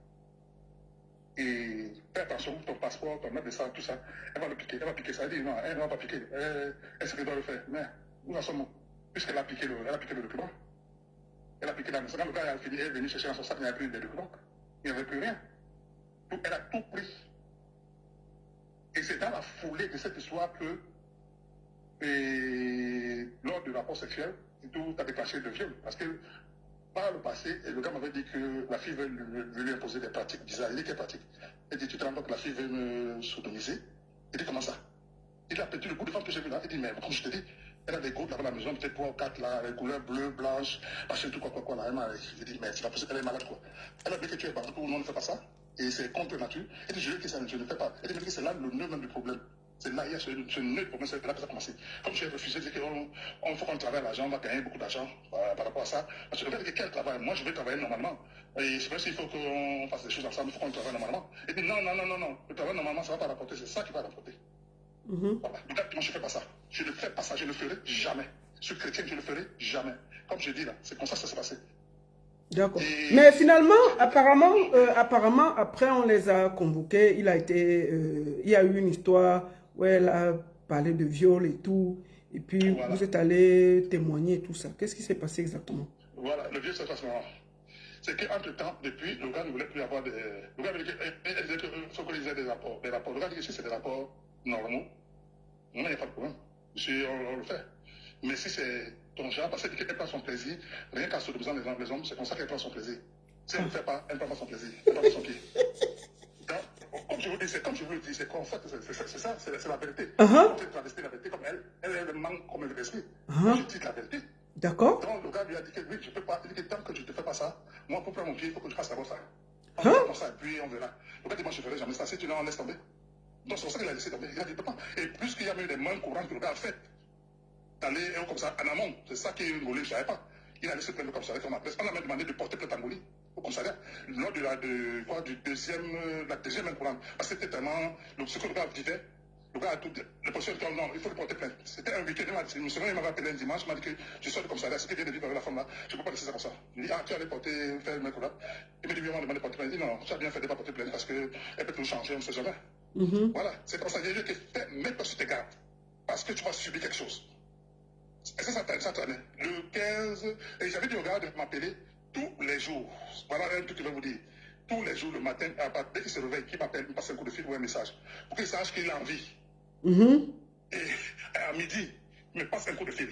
Et fais attention, ton passeport, ton note de ça, tout ça. Elle va le piquer. Elle va piquer ça. Elle dit non, elle ne va pas piquer. Elle sait qu'elle doit le faire. Mais nous en sommes. Puisqu'elle a piqué le document. Elle a piqué la maison. Quand le gars a fini, elle est venue chercher dans son sac, il n'y avait plus de documents. Il n'y avait plus rien. Donc, elle a tout pris. Et c'est dans la foulée de cette histoire que, lors du rapport sexuel, tout a déclenché le viol. Parce que, par le passé, le gars m'avait dit que la fille veut lui imposer des pratiques bizarres. Il dit quelle pratique? Il dit, tu te rends compte que la fille veut me sodomiser? Il dit, comment ça? Il a pété le bout de femme que j'ai vu là. Il dit, mais comme je te dis, elle a des gouttes là dans la maison, peut-être 3 ou 4 là, les couleurs bleues, blanches, machin, tout quoi là. Je dis, mais c'est pas possible, elle est malade quoi. Elle a dit que tu es partout, on ne fait pas ça. Et c'est contre nature. Elle dit, je dis que ça, je ne fais pas. Elle dit, mais c'est là le nœud même du problème. C'est là, il y a ce nœud du problème, c'est là que ça a commencé. Comme j'ai refusé de dire qu'il faut qu'on travaille l'argent, on va gagner beaucoup d'argent par rapport à ça. Parce que le fait que quel travail? Moi, je veux travailler normalement. Et c'est vrai qu'il faut qu'on fasse des choses ensemble, il faut qu'on travaille normalement. Elle dit, non. Le travail normalement, ça ne va pas rapporter, c'est ça qui va rapporter. Voilà. Donc, moi, je ne fais pas ça. Je ne fais pas ça, je ne le ferai jamais. Je suis chrétien, je ne le ferai jamais. Comme je dis là, c'est comme ça que ça s'est passé. D'accord. Mais finalement, apparemment, après on les a convoqués, il y a eu une histoire où elle a parlé de viol et tout, et puis voilà. Vous êtes allé témoigner et tout ça. Qu'est-ce qui s'est passé exactement? Voilà, le viol, c'est à ce moment. C'est qu'entre-temps, depuis, le gars ne voulait plus avoir des... Le gars disait qu'il faut qu'on lisait des rapports. Le gars dit que si c'est des rapports normaux, non, il n'y a pas de problème. On le fait. Mais si c'est ton genre, parce qu'elle prend son plaisir, rien qu'en sodomisant les hommes, c'est comme ça qu'elle prend son plaisir. Si elle ne le fait pas, elle ne prend pas son plaisir. Elle ne prend pas son pied. Donc, comme je vous dis, c'est qu'en fait, c'est ça, c'est la vérité. Quand tu travestis la vérité comme elle manque comme elle respire. Je dis la vérité. D'accord. Donc, le gars lui a dit que oui, je ne peux pas. Il dit que tant que je ne te fais pas ça, moi, pour prendre mon pied, il faut que je fasse d'abord ça. On va comme ça, et puis on verra. Le gars dit, moi, je ne ferai jamais ça. Si tu l'en laisses tomber. Donc, c'est pour ça qu'il a laissé tomber. Il a dit, pas. Et plus qu'il y a eu des mains courantes que le gars a fait, d'aller comme ça en amont, c'est ça qui est Ngoli, je ne savais pas. Il a laissé prendre le commissariat comme adresse. On a même demandé de porter plainte à Ngoli au commissariat lors de la deuxième main courante. Parce que c'était tellement. Ce que le gars disait, le gars a tout dit. Le policier dit non, il faut le porter plainte. C'était un week-end. Il m'avait appelé un dimanche, il m'a dit que je sors du commissariat, ce qui vient de vivre avec la femme là, je ne peux pas laisser ça comme ça. Il dit, ah, tu allais faire une main courante. Il me dit, oui, on m'a demandé de porter plainte. Il dit, non, tu as bien fait de ne pas porter plainte parce qu'elle peut tout changer, on ne sait jamais. Voilà, c'est comme ça. Il y a eu que fais, mets-toi sur tes gardes. Parce que tu vas subir quelque chose. Et ça traînait. Le 15, et j'avais dit au gars de m'appeler tous les jours. Voilà un truc que je vais vous dire. Tous les jours, le matin, dès qu'il se réveille, qu'il m'appelle, il me passe un coup de fil ou un message. Pour qu'il sache qu'il a envie. Et à midi, il me passe un coup de fil.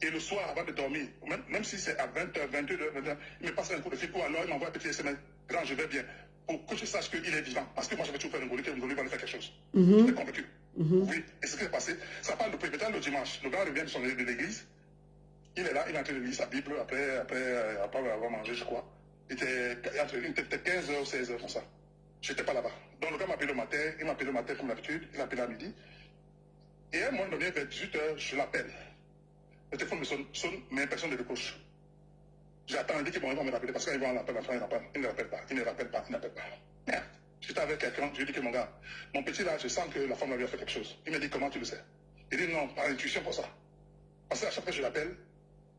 Et le soir, avant de dormir, même si c'est à 20h, 22h, il me passe un coup de fil. Ou alors, il m'envoie un petit SMS. Grand, je vais bien. Pour que je sache qu'il est vivant. Parce que moi, j'avais toujours fait un Ngoli, que Ngoli va lui faire quelque chose. J'étais convaincu. Oui, et ce qui s'est passé, ça parle de préméditant le dimanche. Le gars revient de l'église. Il est là, il est en train de lire sa Bible après avoir mangé, je crois. Il était 15h ou 16h comme ça. Je n'étais pas là-bas. Donc le gars m'a appelé le matin, il m'a appelé comme d'habitude, il m'a appelé à midi. Et à un moment donné, vers 18h, je l'appelle. Le téléphone me sonne, mais personne ne décroche. J'attends, dit que bon, ils vont me rappeler parce qu'ils vont l'appeler, il ne rappelle pas, il ne rappelle pas, il n'appelle pas. Merde. J'étais avec quelqu'un, je lui ai dit que mon gars, mon petit là, je sens que la femme lui a fait quelque chose. Il me dit comment tu le sais? Il dit non, par intuition pour ça. Parce qu'à chaque fois que je l'appelle,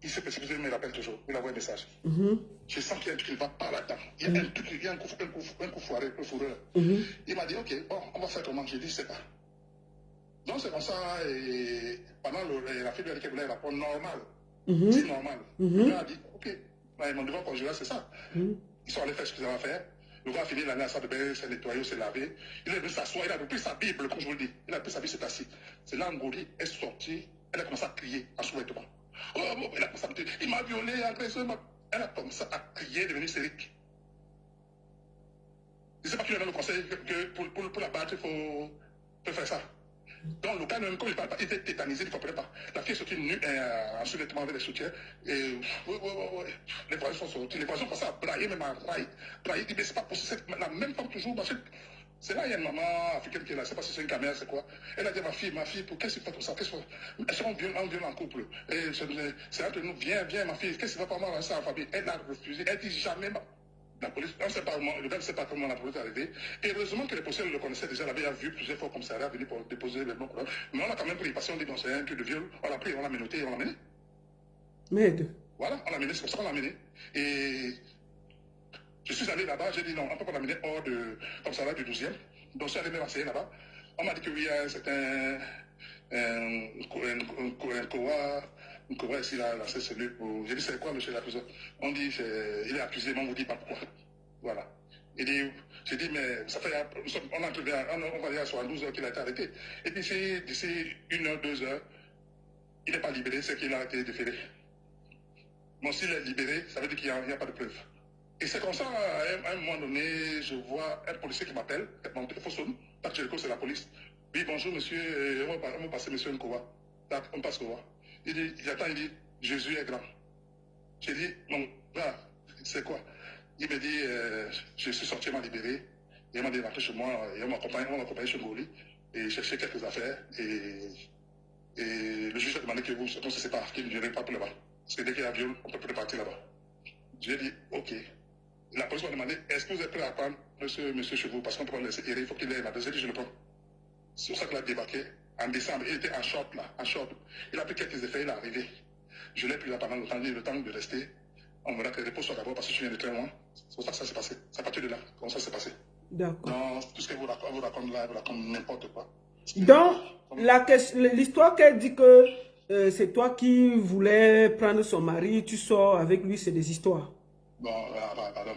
il se précipite, il me rappelle toujours, il envoie un message. Je sens qu'il y a un truc qui ne va pas là-dedans. Il y a un truc, il y a un coup foiré, un fourreur. Il m'a dit ok, bon, on va faire comment? J'ai dit je sais pas. Donc c'est comme ça, et pendant la fille lui a dit qu'elle voulait un rapport normal. C'est normal. Le gars a dit ok, mon devoir conjugal c'est ça. Ils sont allés faire ce qu'ils avaient à faire. Le gars a fini l'année à sa de bain, s'est nettoyé, s'est lavé. Il est venu s'asseoir, il a pris sa Bible, comme je vous le dis. Il a pris sa Bible, s'est assis. C'est là, Ngoli est sortie, elle a commencé à crier en souhaitement. Oh, elle a commencé à me dire, il m'a violé, agressé, elle a commencé à crier, devenue hystérique. Je ne sais pas qui lui a donné le conseil que pour la battre, il faut faire ça. Donc, le cas, même quand il ne parle pas, il était tétanisé, il ne comprenait pas. La fille est sortie nue, en sous-vêtements avec les soutiens. Et les voisins sont sortis. Les voisins commençaient à brailler, même à brailler. Il dit, mais c'est pas possible. La même femme toujours, parce que c'est là, il y a une maman africaine qui est là. Je ne sais pas si c'est une caméra, c'est quoi. Elle a dit à ma fille, pour qu'est-ce que tu fais tout ça? Elles sont en couple. Et c'est entre nous, viens, ma fille, qu'est-ce que tu vas pas moi dans sa famille? Elle a refusé. Elle dit jamais. La police, on ne sait pas comment, le gars ne sait pas comment la police est arrivée. Et heureusement que les policiers le connaissaient déjà, l'avaient vu plusieurs fois comme ça, elle est venue pour déposer les noms. Mais on a quand même pris les patients, on dit non, c'est un truc de viol. On l'a pris, on l'a menotté et on l'a mené. Merde. Voilà, on l'a mené, c'est comme ça qu'on l'a mené. Et je suis allé là-bas, j'ai dit non, on ne peut pas l'amener hors de, comme ça là, du 12e. Donc je suis allé me renseigner là-bas. On m'a dit que oui, c'est un courant ici, là, c'est celui pour... J'ai dit, c'est quoi, monsieur la prison? On dit, il est accusé, mais on ne vous dit pas pourquoi. Voilà. J'ai dit, mais ça fait... On va dire à 72 heures qu'il a été arrêté. Et puis, d'ici 1 heure, 2 heures, il n'est pas libéré, c'est qu'il a été déféré. Bon, s'il est libéré, ça veut dire qu'il n'y a pas de preuve. Et c'est comme ça, à un moment donné, je vois un policier qui m'appelle, mon téléphone sonne, parce que c'est la police. Oui, bonjour, monsieur, on va passer monsieur Nkowa. On passe Nkowa. Il dit, j'attends, il dit, Jésus est grand. J'ai dit, mon gars, c'est quoi? Il me dit, je suis sorti, il m'a libéré. Et il m'a dit, rentrez chez moi, et on m'a accompagné chez Ngoli, et chercher quelques affaires. Et le juge a demandé que vous, on se sépare, qu'il ne vienne pas pour là-bas. Parce que dès qu'il y a un viol, on ne peut plus partir là-bas. J'ai dit, ok. La police m'a demandé, est-ce que vous êtes prêt à prendre monsieur chez vous? Parce qu'on peut pas le laisser errer, il faut qu'il ait la deuxième. J'ai dit, je le prends. C'est pour ça qu'il a débarqué. En décembre, il était en short là, en short. Il a pris quelques effets, il est arrivé. Je l'ai pris là pendant le temps de rester. On me l'a fait repose toi d'abord parce que je viens de très loin. C'est pour ça que ça s'est passé. C'est à partir de là, comment ça s'est passé. D'accord. Donc, tout ce que vous raconte là, vous raconte n'importe quoi. Donc, l'histoire qu'elle dit que c'est toi qui voulais prendre son mari, tu sors avec lui, c'est des histoires. Bon, pardon.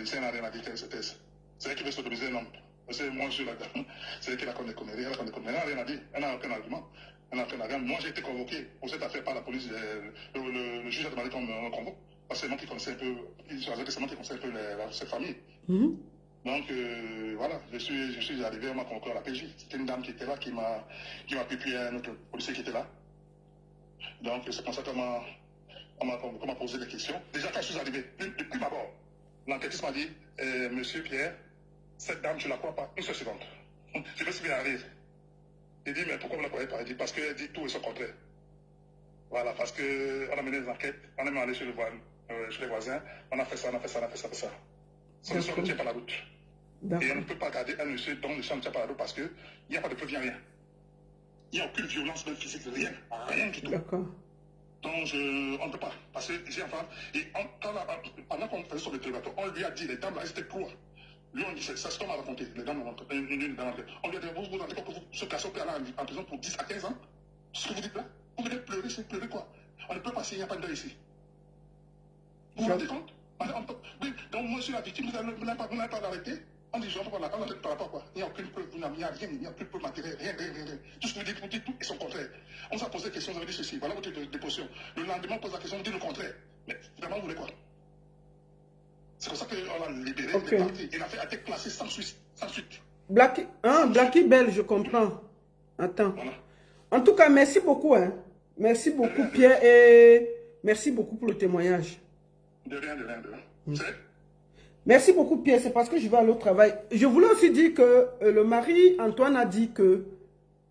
C'est n'a rien à dire que c'était. C'est elle qui veut s'autoriser un homme. C'est moi, je suis là-dedans. C'est elle qui la connaît comme elle. Elle n'a rien à dire. Elle n'a aucun argument. Moi, j'ai été convoqué pour cette affaire par la police. Le juge a demandé qu'on me convoque. Parce que c'est moi qui connaissais un peu, cette famille. Donc, voilà, je suis arrivé, on m'a convoqué à la PJ. C'était une dame qui était là, qui m'a pipié un autre policier qui était là. Donc, c'est pour ça qu'on m'a posé des questions. Déjà, quand je suis arrivé, depuis d'abord, l'enquêtiste m'a dit, monsieur Pierre, cette dame, je ne la crois pas une seule seconde. Je me suis bien arrivé. Il dit, mais pourquoi vous ne la croyez pas? Il dit, parce qu'elle dit tout et son contraire. Voilà, parce qu'on a mené des enquêtes, on est allé chez les voisins, on a fait ça. Son histoire ne tient pas la route. Et on ne peut pas garder un monsieur dont le champ ne tient pas la route parce qu'il n'y a pas de preuve, il n'y a rien. Il n'y a aucune violence même physique, rien du tout. D'accord. Donc, on ne peut pas. Parce que j'ai enfant. Et pendant qu'on faisait son interrogatoire, on lui a dit, les dames là, elles étaient pour. Lui, on dit, c'est ça, ce qu'on m'a raconté. Les dames ont rentré. On lui a dit, vous vous rendez compte que ce garçon peut aller en prison pour 10 à 15 ans? Ce que vous dites là? Vous venez pleurer, c'est pleurer quoi? On ne peut pas s'il n'y a pas de deuil ici. Vous vous rendez compte? Oui, donc moi, je suis la victime, vous n'avez pas l'arrêter. On dit, je ne peux pas l'arrêter par rapport à quoi? Il n'y a aucune preuve, il n'y a rien, il n'y a plus de preuve matérielle, rien. Tout ce que vous dites tout et son contraire. On vous a posé la question, vous avez dit ceci, voilà votre déposition. Le lendemain, on pose la question, on dit le contraire. Mais vraiment, vous voulez quoi? C'est comme ça qu'on l'a libéré, il est parti. Il a été classé sans suite. Blackie Belle, je comprends. Attends. Voilà. En tout cas, merci beaucoup. Hein. Merci beaucoup, Pierre, et merci beaucoup pour le témoignage. De rien. Merci beaucoup, Pierre. C'est parce que je vais aller au travail. Je voulais aussi dire que le mari, Antoine, a dit que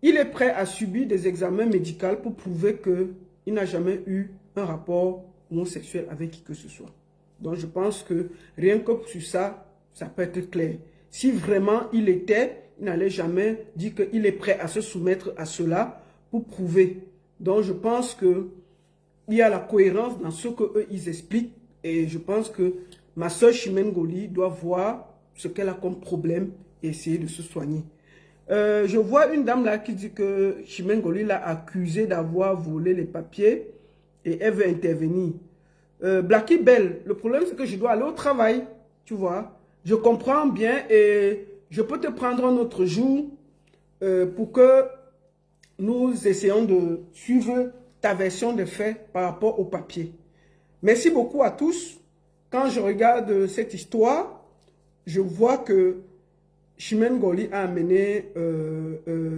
il est prêt à subir des examens médicaux pour prouver qu'il il n'a jamais eu un rapport homosexuel avec qui que ce soit. Donc je pense que rien que sur ça, ça peut être clair. Si vraiment il était, il n'allait jamais dire qu'il est prêt à se soumettre à cela pour prouver. Donc je pense que il y a la cohérence dans ce qu'eux ils expliquent. Et je pense que ma soeur Chimène Ngoli doit voir ce qu'elle a comme problème et essayer de se soigner. Je vois une dame là qui dit que Chimène Ngoli l'a accusé d'avoir volé les papiers et elle veut intervenir. Blackie Bell, le problème c'est que je dois aller au travail, tu vois. Je comprends bien et je peux te prendre un autre jour pour que nous essayons de suivre ta version des faits par rapport au papier. Merci beaucoup à tous. Quand je regarde cette histoire, je vois que Chimène Ngoli a amené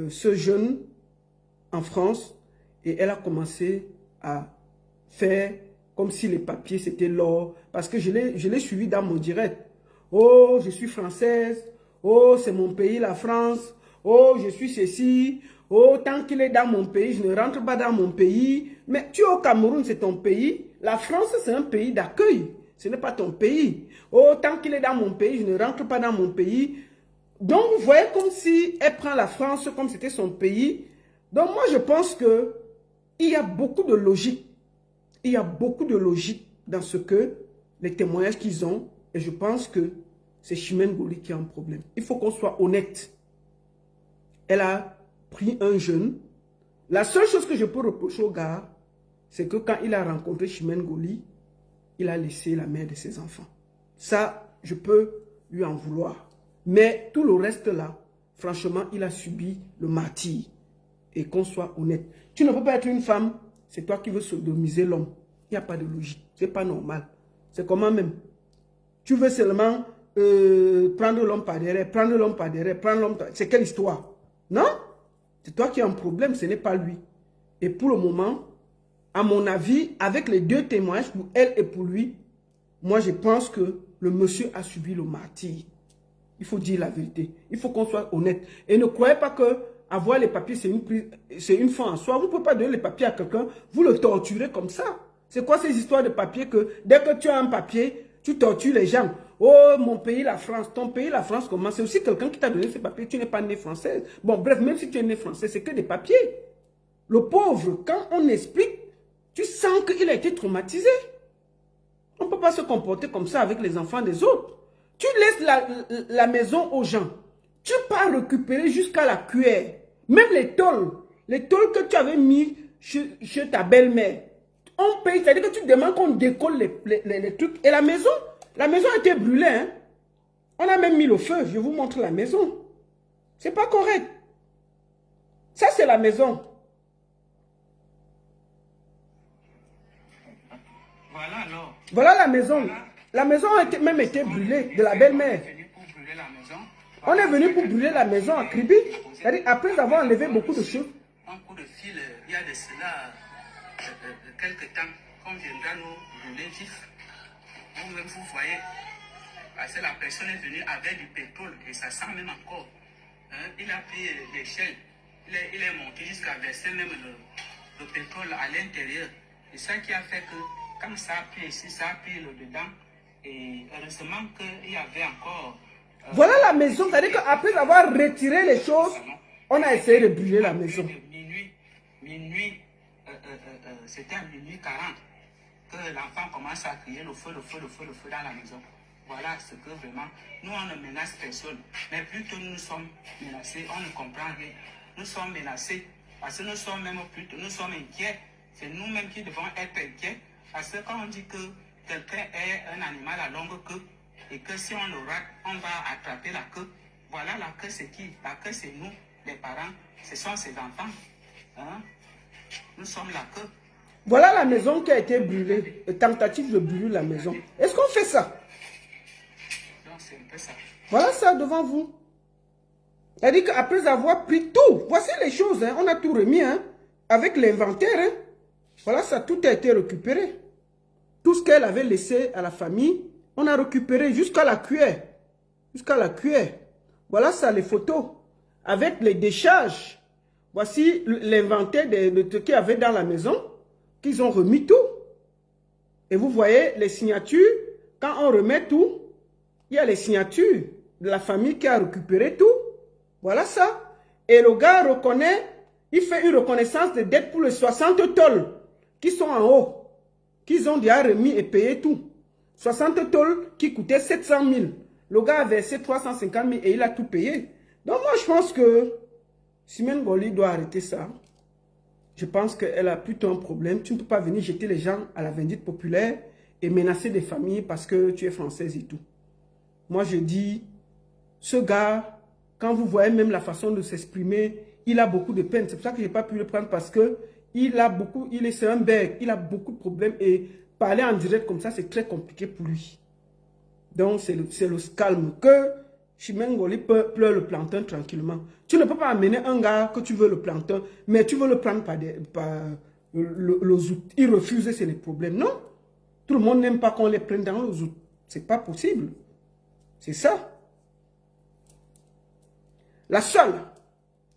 ce jeune en France et elle a commencé à faire comme si les papiers c'était l'or. Parce que je l'ai suivi dans mon direct. Oh, je suis française. Oh, c'est mon pays, la France. Oh, je suis ceci. Oh, tant qu'il est dans mon pays, je ne rentre pas dans mon pays. Mais tu es au Cameroun, c'est ton pays. La France, c'est un pays d'accueil. Ce n'est pas ton pays. Oh, tant qu'il est dans mon pays, je ne rentre pas dans mon pays. Donc, vous voyez comme si elle prend la France comme c'était son pays. Donc, moi, je pense que il y a beaucoup de logique. Il y a beaucoup de logique dans ce que les témoignages qu'ils ont. Et je pense que c'est Chimène Ngoli qui a un problème. Il faut qu'on soit honnête. Elle a pris un jeune. La seule chose que je peux reprocher au gars, c'est que quand il a rencontré Chimène Ngoli, il a laissé la mère de ses enfants. Ça, je peux lui en vouloir. Mais tout le reste là, franchement, il a subi le martyre. Et qu'on soit honnête. Tu ne peux pas être une femme, c'est toi qui veux sodomiser l'homme. Il n'y a pas de logique. C'est pas normal. C'est comment même. Tu veux seulement prendre l'homme par derrière, prendre l'homme par derrière, prendre l'homme... C'est quelle histoire? Non? C'est toi qui as un problème, ce n'est pas lui. Et pour le moment, à mon avis, avec les deux témoignages, pour elle et pour lui, moi je pense que le monsieur a subi le martyre. Il faut dire la vérité. Il faut qu'on soit honnête. Et ne croyez pas que avoir les papiers, c'est une fin en soi. Vous ne pouvez pas donner les papiers à quelqu'un, vous le torturez comme ça. C'est quoi ces histoires de papiers que dès que tu as un papier, tu tortures les gens. Oh, mon pays, la France. Ton pays, la France, comment? C'est aussi quelqu'un qui t'a donné ces papiers. Tu n'es pas né française. Bon, bref, même si tu es né français, c'est que des papiers. Le pauvre, quand on explique, tu sens qu'il a été traumatisé. On ne peut pas se comporter comme ça avec les enfants des autres. Tu laisses la maison aux gens. Tu pars récupérer jusqu'à la cuillère. Même les tôles que tu avais mis chez ta belle-mère. On paye, c'est-à-dire que tu demandes qu'on décolle les trucs. Et la maison a été brûlée. Hein? On a même mis le feu. Je vous montre la maison. C'est pas correct. Ça, c'est la maison. Voilà alors. Voilà la maison. La maison a même été brûlée de la belle-mère. On est venu pour brûler la maison à Kribi. C'est-à-dire après avoir enlevé beaucoup de choses. Un coup de fil, il y a de cela quelques temps, quand viendra nous brûler vif. Vous-même, vous voyez, parce que la personne est venue avec du pétrole et ça sent même encore. Hein? Il a pris l'échelle, il est monté jusqu'à verser même le pétrole à l'intérieur. Et ça qui a fait que, comme ça a pris ici, ça a pris le dedans. Et heureusement qu'il y avait encore... voilà la maison, c'est-à-dire qu'après avoir retiré les choses, on a essayé de brûler la maison. Minuit, c'était à minuit 40 que l'enfant commence à crier le feu dans la maison. Voilà ce que vraiment, nous on ne menace personne, mais plutôt nous sommes menacés, on ne comprend rien. Nous sommes menacés parce que nous sommes même plutôt, nous sommes inquiets. C'est nous-mêmes qui devons être inquiets parce que quand on dit que quelqu'un est un animal à longue queue et que si on le rate, on va attraper la queue. Voilà, la queue c'est qui? La queue c'est nous, les parents, ce sont ces enfants. Hein? Nous sommes la queue. Voilà la maison qui a été brûlée, tentative de brûler la maison. Est-ce qu'on fait ça? Donc c'est un peu ça. Voilà ça devant vous. C'est-à-dire qu'après avoir pris tout, voici les choses, hein, on a tout remis, hein, avec l'inventaire. Hein. Voilà ça, tout a été récupéré. Tout ce qu'elle avait laissé à la famille, on a récupéré jusqu'à la cuillère. Jusqu'à la cuillère. Voilà ça, les photos. Avec les décharges. Voici l'inventaire de ce qu'il y avait dans la maison. qu'ils ont remis tout. Et vous voyez les signatures, quand on remet tout, il y a les signatures de la famille qui a récupéré tout. Voilà ça. Et le gars reconnaît, il fait une reconnaissance de dette pour les 60 tolls qui sont en haut, qu'ils ont déjà remis et payé tout. 60 tolls qui coûtaient 700 000. Le gars a versé 350 000 et il a tout payé. Donc moi je pense que Simone Goly doit arrêter ça. Je pense qu'elle a plutôt un problème. Tu ne peux pas venir jeter les gens à la vindicte populaire et menacer des familles parce que tu es française et tout. Moi je dis, ce gars, quand vous voyez même la façon de s'exprimer, il a beaucoup de peine. C'est pour ça que je n'ai pas pu le prendre parce que c'est un bec, il a beaucoup de problèmes et parler en direct comme ça, c'est très compliqué pour lui. Donc c'est le calme que Simone Goly pleure le plantain tranquillement. Tu ne peux pas amener un gars que tu veux le plantain, mais tu veux le prendre par le zout. Il refuse, c'est le problème. Non, tout le monde n'aime pas qu'on les prenne dans le zout. C'est pas possible. C'est ça. La seule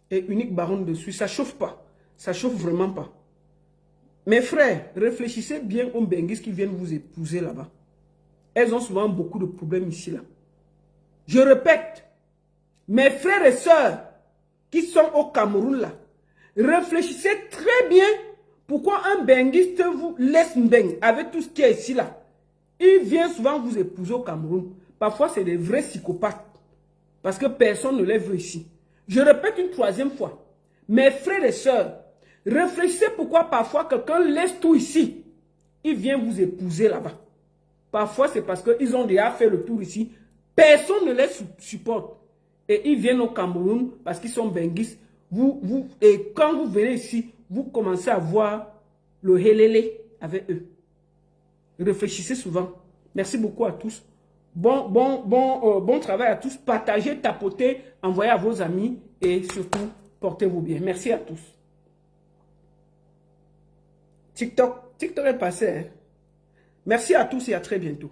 et unique baronne de Suisse, ça chauffe pas. Ça chauffe vraiment pas. Mes frères, réfléchissez bien aux Benguis qui viennent vous épouser là-bas. Elles ont souvent beaucoup de problèmes ici, là. Je répète, mes frères et sœurs qui sont au Cameroun, là, réfléchissez très bien pourquoi un benguiste vous laisse mbeng avec tout ce qui est ici, là. Il vient souvent vous épouser au Cameroun. Parfois, c'est des vrais psychopathes. Parce que personne ne les veut ici. Je répète une troisième fois. Mes frères et sœurs, réfléchissez pourquoi parfois quelqu'un laisse tout ici. Il vient vous épouser là-bas. Parfois, c'est parce qu'ils ont déjà fait le tour ici. Personne ne les supporte. Et ils viennent au Cameroun parce qu'ils sont benguistes. Et quand vous venez ici, vous commencez à voir le helele avec eux. Réfléchissez souvent. Merci beaucoup à tous. Bon travail à tous. Partagez, tapotez, envoyez à vos amis et surtout, portez-vous bien. Merci à tous. TikTok est passé. Hein? Merci à tous et à très bientôt.